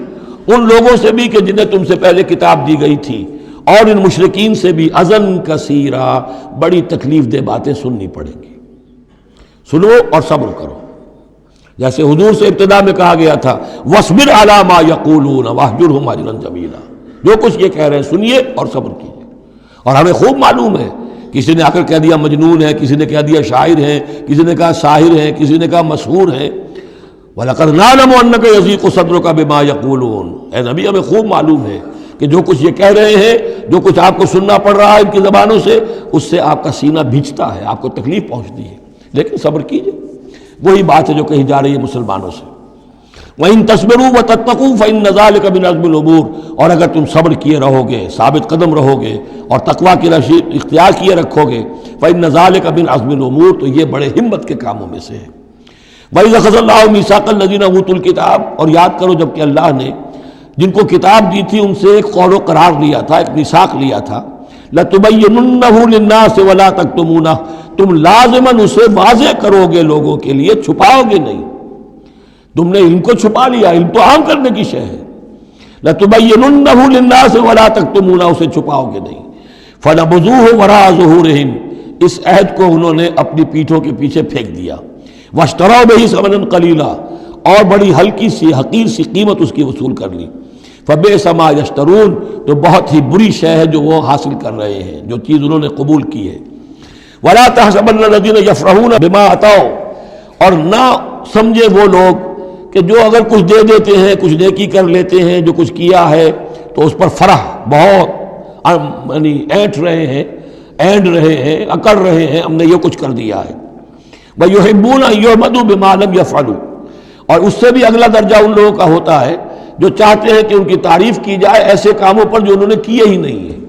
ان لوگوں سے بھی کہ جنہیں تم سے پہلے کتاب دی گئی تھی، اور ان مشرکین سے بھی اذًا کثیرا، بڑی تکلیف دہ باتیں سننی پڑیں گی۔ سنو اور صبر کرو، جیسے حضور سے ابتدا میں کہا گیا تھا وَاصْبِرْ عَلَىٰ مَا يَقُولُونَ وَاهْجُرْهُمْ هَجْرًا جَمِيلًا، جو کچھ یہ کہہ رہے ہیں سنیے اور صبر کیجیے۔ اور ہمیں خوب معلوم ہے، کسی نے آ کر کہہ دیا مجنون ہے، کسی نے کہہ دیا شاعر ہے، کسی نے کہا ساحر ہے، کسی نے کہا مسحور ہے۔ وَلَقَدْ نَعْلَمُ أَنَّكَ يَضِيقُ صَدْرُكَ بِمَا يَقُولُونَ، اے نبی ہمیں خوب معلوم ہے کہ جو کچھ یہ کہہ رہے ہیں، جو کچھ آپ کو سننا پڑ رہا ہے ان کی زبانوں سے، اس سے آپ کا سینہ بھیجتا ہے، آپ کو تکلیف پہنچتی ہے، لیکن صبر کیجیے۔ وہی بات ہے جو کہی جا رہی ہے مسلمانوں سے، وَإِن تَصْبِرُوا وَتَتَّقُوا فَإِنَّ ذَلِكَ مِنْ عَزْمِ الْأُمُورِ، اور اگر تم صبر کیے رہو گے، ثابت قدم رہو گے اور تقویٰ کی راہ اختیار کیے رکھو گے، فَإِنَّ ذَلِكَ مِنْ عَزْمِ الْأُمُورِ، تو یہ بڑے ہمت کے کاموں میں سے ہے۔ وَإِذْ أَخَذَ اللَّهُ مِيثَاقَ الَّذِينَ أُوتُوا الْكِتَابَ، اور یاد کرو جب کہ اللہ نے جن کو کتاب دی تھی ان سے ایک قول و قرار لیا تھا، ایک میثاق لیا تھا، لَتُبَيِّنُنَّهُ لِلنَّاسِ وَلَا تَكْتُمُونَهُ، تم لازماً اسے واضح کرو گے لوگوں کے لیے، چھپاؤ گے نہیں۔ تم نے علم کو چھپا لیا، علم تو عام کرنے کی شے ہے۔ لَتُبَيِّنُنَّهُ لِلنَّاسِ وَلَا تَكْتُمُونَهُ، اسے چھپاؤ گے نہیں۔ فَنَبَذُوهُ وَرَاءَ ظُهُورِهِمْ، اس عہد کو انہوں نے اپنی پیٹھوں کے پیچھے پھینک دیا۔ وَاشْتَرَوْا بِهِ ثَمَنًا قَلِيلًا، اور بڑی ہلکی سی حقیر سی قیمت اس کی وصول کر لی۔ فَبِئْسَ مَا يَشْتَرُونَ، تو بہت ہی بری شے ہے جو وہ حاصل کر رہے ہیں، جو چیز انہوں نے قبول کی ہے۔ وَلَا تَحْسَبَنَّ الَّذِينَ يَفْرَحُونَ بِمَا أَتَوْا، اور نہ سمجھے وہ لوگ کہ جو اگر کچھ دے دیتے ہیں، کچھ نیکی کر لیتے ہیں، جو کچھ کیا ہے تو اس پر فرح بہت یعنی اینٹ رہے ہیں، اینڈ رہے ہیں، اکڑ رہے ہیں، ہم نے یہ کچھ کر دیا ہے۔ وَيُحِبُّونَ أَن يُحْمَدُوا بِمَا لَمْ يَفْعَلُوا، اور اس سے بھی اگلا درجہ ان لوگوں کا ہوتا ہے جو چاہتے ہیں کہ ان کی تعریف کی جائے ایسے کاموں پر جو انہوں نے کیے ہی نہیں ہیں۔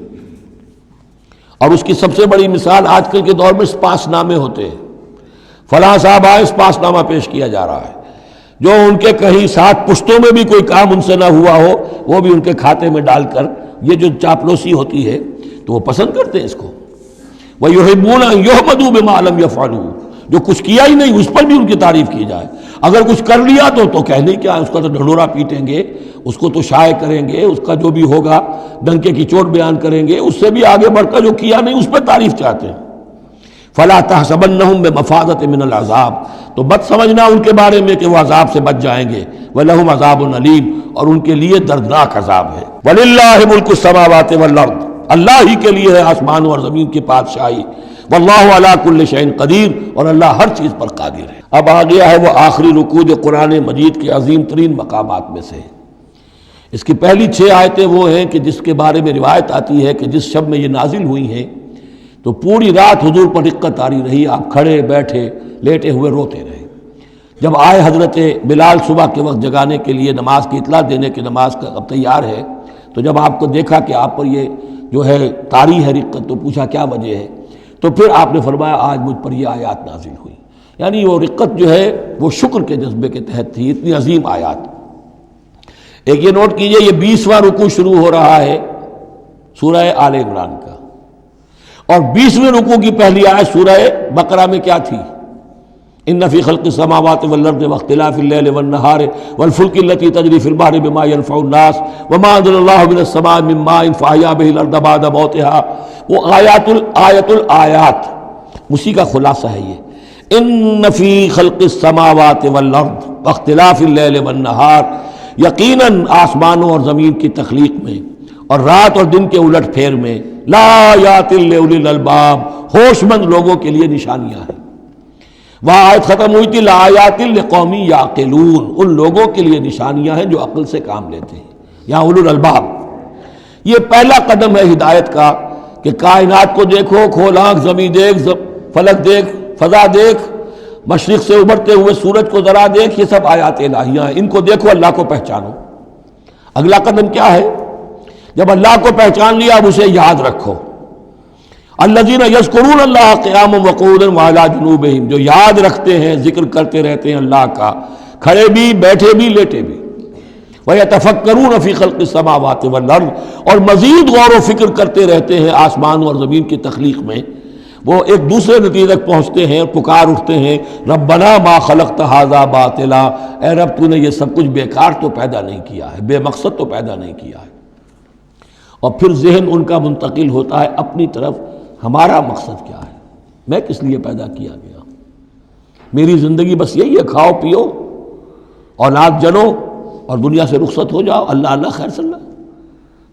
اور اس کی سب سے بڑی مثال آج کل کے دور میں سپاس نامے ہوتے ہیں، فلاں صاحب آئے سپاس نامہ پیش کیا جا رہا ہے، جو ان کے کہیں ساتھ پشتوں میں بھی کوئی کام ان سے نہ ہوا ہو وہ بھی ان کے کھاتے میں ڈال کر، یہ جو چاپلوسی ہوتی ہے تو وہ پسند کرتے ہیں اس کو۔ وَيُحِبُّونَ أَن يُحْمَدُوا بِمَا لَمْ يَفْعَلُوا، جو کچھ کیا ہی نہیں اس پر بھی ان کی تعریف کی جائے، اگر کچھ کر لیا تو کہنے کیا، اس کا تو ڈھنڈورا پیٹیں گے، اس کو تو شائع کریں گے، اس کا جو بھی ہوگا ڈنکے کی چوٹ بیان کریں گے، اس سے بھی آگے بڑھ کر جو کیا نہیں اس پر تعریف چاہتے ہیں۔ فَلَا تَحْسَبَنَّهُم بِمَفَازَةٍ مِّنَ الْعَذَابِ، تو مت سمجھنا ان کے بارے میں کہ وہ عذاب سے بچ جائیں گے، وَلَهُمْ عَذَابٌ أَلِيمٌ، اور ان کے لیے دردناک عذاب ہے۔ وَلِلَّهِ مُلْكُ السَّمَاوَاتِ وَالْأَرْضِ، اللہ ہی کے لیے ہے آسمانوں اور زمین کی بادشاہی، واللہ علی کل شیء قدیر، اور اللہ ہر چیز پر قادر ہے۔ اب آ گیا ہے وہ آخری رکوع جو قرآن مجید کے عظیم ترین مقامات میں سے ہے۔ اس کی پہلی 6 آیتیں وہ ہیں کہ جس کے بارے میں روایت آتی ہے کہ جس شب میں یہ نازل ہوئی ہیں تو پوری رات حضور پر رقت آری رہی، آپ کھڑے بیٹھے لیٹے ہوئے روتے رہے۔ جب آئے حضرت بلال صبح کے وقت جگانے کے لیے نماز کی اطلاع دینے کہ نماز کا اب تیار ہے، تو جب آپ کو دیکھا کہ آپ پر یہ جو ہے طاری ہے رقت، تو پوچھا کیا وجہ ہے، تو پھر آپ نے فرمایا آج مجھ پر یہ آیات نازل ہوئی۔ یعنی وہ رقت جو ہے وہ شکر کے جذبے کے تحت تھی، اتنی عظیم آیات۔ ایک یہ نوٹ کیجئے، یہ 20واں رکوع شروع ہو رہا ہے سورہ آل عمران کا، اور 20ویں رکوع کی پہلی آیت سورہ بقرہ میں کیا تھی؟ ان فی خلق السماوات والارض واختلاف اللیل والنہار والفلک التی تجری فی البحر بما ينفع الناس وما انزل اللہ من السماء من ماء فاحیا به الارض بعد موتها، وہ آیت الآیات اسی کا خلاصہ ہے یہ، ان فی خلق السماوات والارض واختلاف اللیل والنہار، یقیناً آسمانوں اور زمین کی تخلیق میں اور رات اور دن کے الٹ پھیر میں، لآیات لأولی الالباب، ہوش مند لوگوں کے لیے نشانیاں ہیں۔ وہاں آیت ختم ہوئی تھی لآیات لقوم یعقلون، ان لوگوں کے لیے نشانیاں ہیں جو عقل سے کام لیتے ہیں، یہاں اولو الالباب۔ یہ پہلا قدم ہے ہدایت کا کہ کائنات کو دیکھو، کھول آنکھ، زمین دیکھ، فلک دیکھ، فضا دیکھ، مشرق سے ابھرتے ہوئے سورج کو ذرا دیکھ، یہ سب آیات الہیہ ہیں، ان کو دیکھو، اللہ کو پہچانو۔ اگلا قدم کیا ہے؟ جب اللہ کو پہچان لیا اب اسے یاد رکھو۔ الذین یذکرون اللہ قیاما وقعودا وعلی جنوبہم، جو یاد رکھتے ہیں، ذکر کرتے رہتے ہیں اللہ کا، کھڑے بھی، بیٹھے بھی، لیٹے بھی۔ وَيَتَفَكَّرُونَ فِي خَلْقِ السَّمَاوَاتِ وَالْأَرْضِ، اور مزید غور و فکر کرتے رہتے ہیں آسمان اور زمین کی تخلیق میں۔ وہ ایک دوسرے نتیجے تک پہنچتے ہیں، پکار اٹھتے ہیں، ربنا ما خلقت ھذا باطلا، اے رب تو نے یہ سب کچھ بیکار تو پیدا نہیں کیا ہے، بے مقصد تو پیدا نہیں کیا ہے۔ اور پھر ذہن ان کا منتقل ہوتا ہے اپنی طرف، ہمارا مقصد کیا ہے، میں کس لیے پیدا کیا گیا، میری زندگی بس یہی ہے، کھاؤ پیو، اولاد جنو اور دنیا سے رخصت ہو جاؤ، اللہ اللہ خیر صلی اللہ۔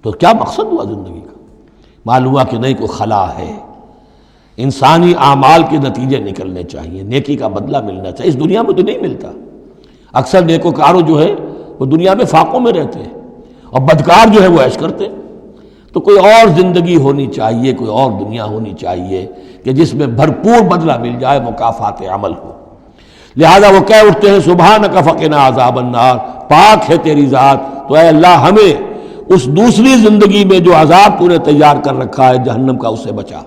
تو کیا مقصد ہوا زندگی کا؟ معلوم ہوا کہ نہیں، کوئی خلا ہے، انسانی اعمال کے نتیجے نکلنے چاہیے، نیکی کا بدلہ ملنا چاہیے۔ اس دنیا میں تو نہیں ملتا، اکثر نیکوکاروں جو ہے وہ دنیا میں فاقوں میں رہتے ہیں اور بدکار جو ہے وہ عیش کرتے ہیں۔ تو کوئی اور زندگی ہونی چاہیے، کوئی اور دنیا ہونی چاہیے کہ جس میں بھرپور بدلہ مل جائے، مکافات عمل ہو۔ لہذا وہ کہہ اٹھتے ہیں سبحانک فقنا عذاب النار، پاک ہے تیری ذات، تو اے اللہ ہمیں اس دوسری زندگی میں جو عذاب تو نے تیار کر رکھا ہے جہنم کا، اس سے بچا۔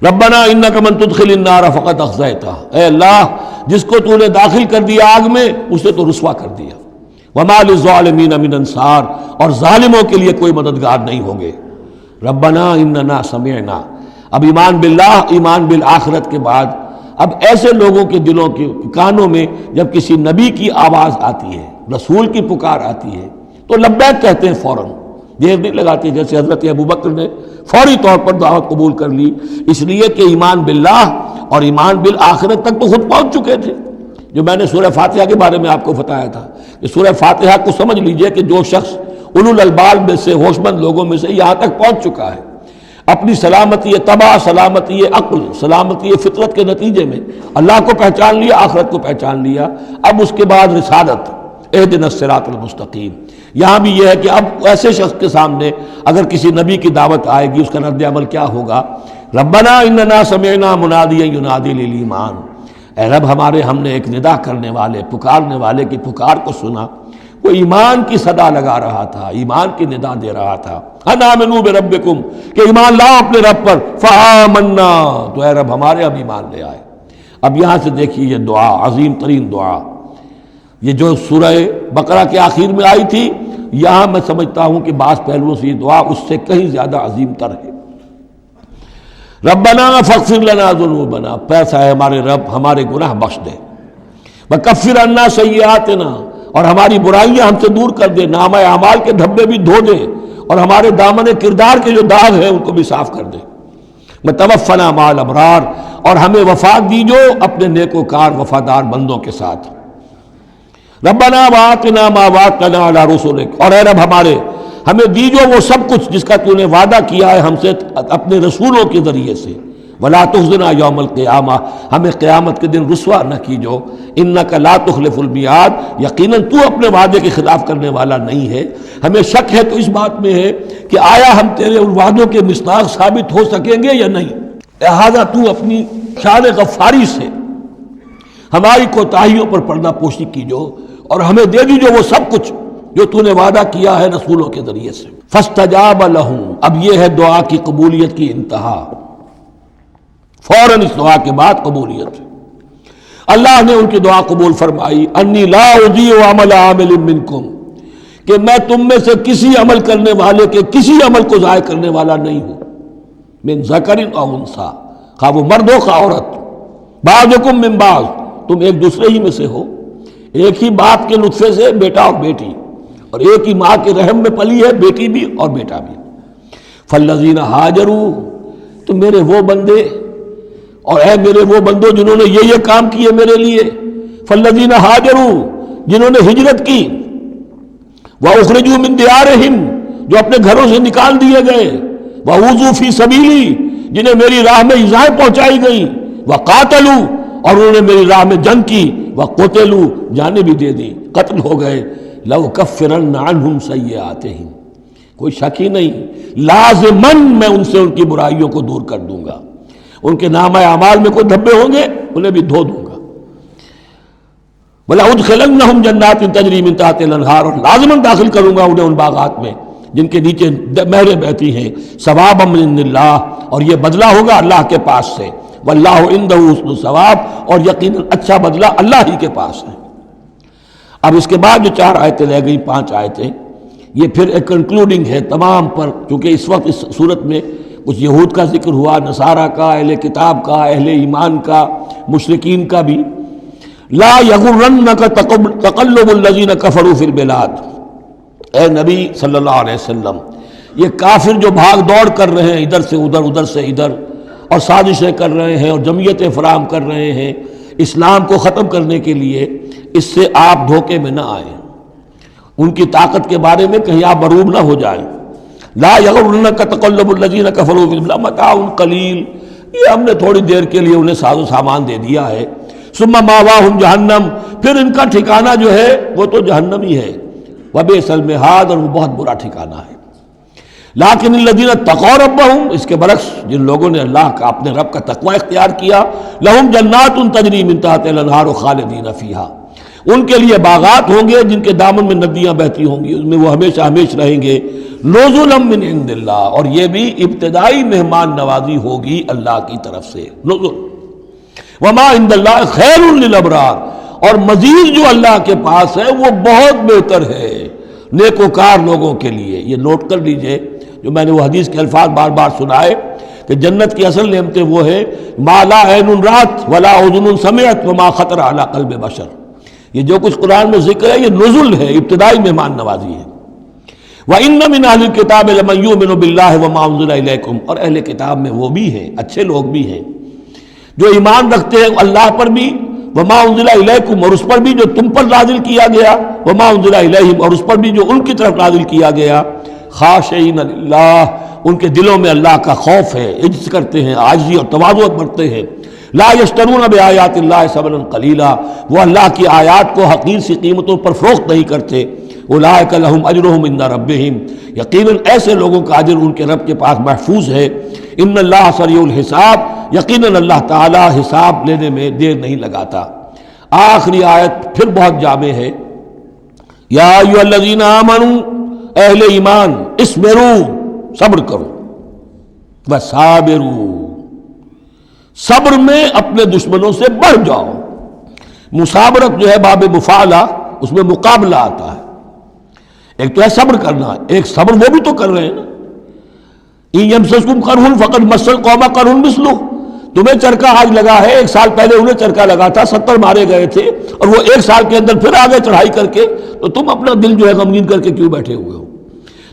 ربنا انک من تدخل النار فقد اخزیتہ، اے اللہ جس کو تو نے داخل کر دیا آگ میں اسے تو رسوا کر دیا۔ وما للظالمین من انصار، اور ظالموں کے لیے کوئی مددگار نہیں ہوں گے۔ ربنا اننا سمعنا، اب ایمان باللہ، ایمان بالآخرت کے بعد اب ایسے لوگوں کے دلوں کے کانوں میں جب کسی نبی کی آواز آتی ہے، رسول کی پکار آتی ہے تو لبیک کہتے ہیں فوراً، دیر نہیں لگاتے، جیسے حضرت ابوبکر نے فوری طور پر دعوت قبول کر لی، اس لیے کہ ایمان باللہ اور ایمان بالآخرت تک تو خود پہنچ چکے تھے۔ جو میں نے سورہ فاتحہ کے بارے میں آپ کو بتایا تھا کہ سورہ فاتحہ کو سمجھ لیجئے کہ جو شخص اولو الالباب میں سے، ہوش مند لوگوں میں سے یہاں تک پہنچ چکا ہے، اپنی سلامتی طبع، سلامتی عقل، سلامتی فطرت کے نتیجے میں اللہ کو پہچان لیا، آخرت کو پہچان لیا، اب اس کے بعد رسالت، اہدنا الصراط المستقیم۔ یہاں بھی یہ ہے کہ اب ایسے شخص کے سامنے اگر کسی نبی کی دعوت آئے گی، اس کا رد عمل کیا ہوگا؟ ربنا اننا سمعنا منادیا ینادی للایمان، اے رب ہم نے ایک ندا کرنے والے، پکارنے والے کی پکار کو سنا، وہ ایمان کی صدا لگا رہا تھا، ایمان کی ندا دے رہا تھا، ان آمنوا بربکم، کہ ایمان لاؤ اپنے رب پر، فآمنا، تو اے رب ہمارے اب ایمان لے آئے۔ اب یہاں سے دیکھیے یہ دعا، عظیم ترین دعا، یہ جو سورہ بقرہ کے آخر میں آئی تھی، یہاں میں سمجھتا ہوں کہ بعض پہلوؤں سے یہ دعا اس سے کہیں زیادہ عظیم تر ہے۔ ربنا فاغفر لنا ذنوبنا، پیسہ ہے ہمارے رب ہمارے گناہ بخش دے، وکفر عنا سیئاتنا، اور ہماری برائیاں ہم سے دور کر دے، نامہ اعمال کے دھبے بھی دھو دے، اور ہمارے دامن کردار کے جو داغ ہیں ان کو بھی صاف کر دے۔ وتوفنا مع الابرار، اور ہمیں وفات دیجو اپنے نیکوکار وفادار بندوں کے ساتھ۔ ربنا وآتنا ما وعدتنا علی رسلک، اور اے رب ہمیں دیجو وہ سب کچھ جس کا تو نے وعدہ کیا ہے ہم سے اپنے رسولوں کے ذریعے سے۔ ولا تخزنا یوم القیامہ، ہمیں قیامت کے دن رسوا نہ کیجو، انک لا تخلف المیعاد، یقیناً تو اپنے وعدے کے خلاف کرنے والا نہیں ہے۔ ہمیں شک ہے تو اس بات میں ہے کہ آیا ہم تیرے ان وعدوں کے مصداق ثابت ہو سکیں گے یا نہیں، لہذا تو اپنی شان غفاری سے ہماری کوتاہیوں پر پردہ پوشی کیجو، اور ہمیں دے دیجو وہ سب کچھ جو تو نے وعدہ کیا ہے رسولوں کے ذریعے سے۔ فاستجاب لہم، اب یہ ہے دعا کی قبولیت کی انتہا، فوراً اس دعا کے بعد قبولیت۔ اللہ نے ان کی دعا قبول فرمائی، انی لا اضیع عمل عامل منکم، کہ میں تم میں سے کسی عمل کرنے والے کے کسی عمل کو ضائع کرنے والا نہیں ہوں، من ذکر او انثی، خواہ وہ مرد ہو خواہ عورت، بعضکم من بعض، تم ایک دوسرے ہی میں سے ہو، ایک ہی باپ کے نطفے سے بیٹا اور بیٹی، اور ایک ہی ماں کے رحم میں پلی ہے بیٹی بھی اور بیٹا بھی۔ فالذین ہاجروا، تو میرے وہ بندے اور اے میرے وہ بندوں جنہوں نے یہ کام کیے میرے لیے، فالذین ہاجروا، جنہوں نے ہجرت کی، واخرجوا من دیارہم، جو اپنے گھروں سے نکال دیے گئے، واوذوا فی سبیلی، جنہیں میری راہ میں ایذائیں پہنچائی گئی، وقاتلوا، اور انہوں نے میری راہ میں جنگ کی، وقتلوا، جانیں بھی دے دی، قتل ہو گئے، لأکفرن عنہم سیئاتہم، کوئی شک ہی نہیں، لازماً میں ان سے ان کی برائیوں کو دور کر دوں گا، ان کے نامہ اعمال میں کوئی دھبے ہوں گے انہیں بھی دھو دوں گا، وَلَأُدْخِلَنَّهُمْ جَنَّاتٍ تَجْرِي مِن تَحْتِهَا الْأَنْهَارُ، اور لازماً داخل کروں گا انہیں ان باغات میں جن کے نیچے نہریں بہتی ہیں، ثوابا من اللہ، اور یہ بدلہ ہوگا اللہ کے پاس سے، واللہ عنده حسن الثواب، اور یقیناً اچھا بدلہ اللہ ہی کے پاس ہے۔ اب اس کے بعد جو 4 آیتیں رہ گئی، 5 آیتیں، یہ پھر ایک کنکلوڈنگ ہے تمام پر، کیونکہ اس وقت اس صورت میں کچھ یہود کا ذکر ہوا، نصارہ کا، اہل کتاب کا، اہل ایمان کا، مشرکین کا بھی۔ لا یغرنک تقلب الذین کفروا فی البلاد، اے نبی صلی اللہ علیہ وسلم، یہ کافر جو بھاگ دوڑ کر رہے ہیں ادھر سے ادھر، ادھر سے ادھر، اور سازشیں کر رہے ہیں اور جمعیتیں فراہم کر رہے ہیں اسلام کو ختم کرنے کے لیے، اس سے آپ دھوکے میں نہ آئیں، ان کی طاقت کے بارے میں کہیں آپ مغرور نہ ہو جائیں۔ لا یغرنک تقلب الذین کفروا فی البلاد متاع قلیل، یہ ہم نے تھوڑی دیر کے لیے انہیں ساز و سامان دے دیا ہے، ثم ماواہم جہنم، پھر ان کا ٹھکانہ جو ہے وہ تو جہنم ہی ہے، وبئس المہاد، اور وہ بہت برا ٹھکانہ ہے۔ لیکن الذین اتقوا ربہم، اس کے برعکس جن لوگوں نے اللہ کا، اپنے رب کا تقوی اختیار کیا، لہم جنات تجری من تحتہا الانہار خالدین فیہا، ان کے لیے باغات ہوں گے جن کے دامن میں ندیاں بہتی ہوں گی، اس میں وہ ہمیشہ ہمیش رہیں گے، نزلا من عند اللہ، اور یہ بھی ابتدائی مہمان نوازی ہوگی اللہ کی طرف سے، نزل، وما عند اللہ خیر للابرار، اور مزید جو اللہ کے پاس ہے وہ بہت بہتر ہے نیکوکار لوگوں کے لیے۔ یہ نوٹ کر لیجئے، جو میں نے وہ حدیث کے الفاظ بار بار سنائے کہ جنت کی اصل نعمتیں وہ ہے ما لا عین رأت ولا اذن سمعت وما خطر علی قلب بشر، یہ جو کچھ قرآن میں ذکر ہے یہ نزل ہے، ابتدائی مہمان نوازی ہے۔ وَإِنَّ مِنْ أَهْلِ الْكِتَابِ لَمَنْ يُؤْمِنُ بِاللَّهِ وَمَا أُنزِلَ إِلَيْكُمْ، اور اہل کتاب میں وہ بھی ہیں، اچھے لوگ بھی ہیں جو ایمان رکھتے ہیں اللہ پر بھی، وما انزل الیکم، اور اس پر بھی جو تم پر نازل کیا گیا، وما انزل الیہم، اور اس پر بھی جو ان کی طرف نازل کیا گیا، خاشعین للہ، ان کے دلوں میں اللہ کا خوف ہے، عجز کرتے ہیں، عاجزی اور تواضع برتتے ہیں۔ لا یشترون بآیات اللہ ثمنا قلیلا، وہ اللہ کی آیات کو حقیر سی قیمتوں پر فروخت نہیں کرتے۔ اولئک لہم اجرہم عند ربہم، یقیناً ایسے لوگوں کا اجر ان کے رب کے پاس محفوظ ہے۔ ان اللہ سریع الحساب، یقیناً اللہ تعالیٰ حساب لینے میں دیر نہیں لگاتا۔ آخری آیت پھر بہت جامع ہے، یا ایھا الذین آمنوا، اہل ایمان، اصبروا، صبر کرو، وصابروا، صبر میں اپنے دشمنوں سے بڑھ جاؤ۔ مصابرت جو ہے باب مفعلہ، اس میں مقابلہ آتا ہے، ایک تو ہے صبر کرنا، ایک صبر وہ بھی تو کر رہے ہیں نا، ان یمسسکم قرح فقد مس القوم قرح مثلہ، تمہیں چرکا آج لگا ہے، 1 سال پہلے انہیں چرکا لگا تھا، 70 مارے گئے تھے، اور وہ 1 سال کے اندر پھر آگے چڑھائی کر کے، تو تم اپنا دل جو ہے غمگین کر کے کیوں بیٹھے ہوئے ہو؟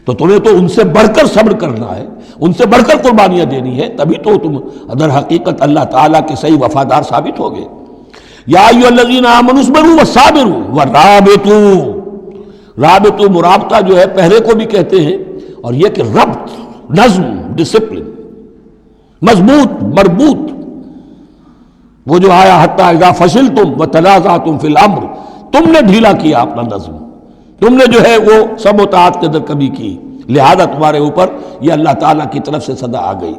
تو تمہیں تو ان سے بڑھ کر صبر کرنا ہے، ان سے بڑھ کر قربانیاں دینی ہے، تبھی تو تم در حقیقت اللہ تعالیٰ کے صحیح وفادار ثابت ہوگے۔ یا ایھا الذین آمنوا اصبروا وصابروا ورابطوا، رابطوا مرابطہ جو ہے پہرے کو بھی کہتے ہیں، اور یہ کہ ربط، نظم، ڈسپلن، مضبوط، مربوط، وہ جو آیا حتی اذا فشلتم وتنازعتم فی الامر، تم نے ڈھیلا کیا اپنا نظم، تم نے جو ہے وہ سب اطاعت کے اندر کمی کی، لہذا تمہارے اوپر یہ اللہ تعالیٰ کی طرف سے صدا آ گئی۔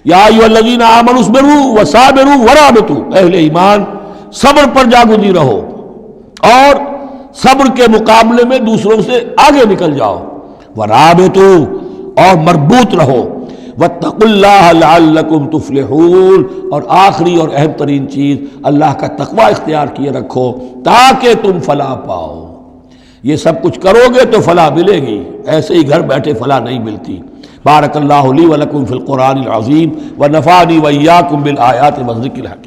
یا ایھا الذین آمنوا اصبروا وصابروا ورابطوا، اہل ایمان صبر پر جاگزی رہو اور صبر کے مقابلے میں دوسروں سے آگے نکل جاؤ، ورابطوا، اور مربوط رہو، واتقوا اللہ لعلکم تفلحون، اور آخری اور اہم ترین چیز اللہ کا تقوی اختیار کیے رکھو تاکہ تم فلاح پاؤ۔ یہ سب کچھ کرو گے تو فلاح ملے گی، ایسے ہی گھر بیٹھے فلاح نہیں ملتی۔ بارک اللہ لی ولکم فی القرآن العظیم ونفعنی وإیاکم بالآیات والذکر الحکیم۔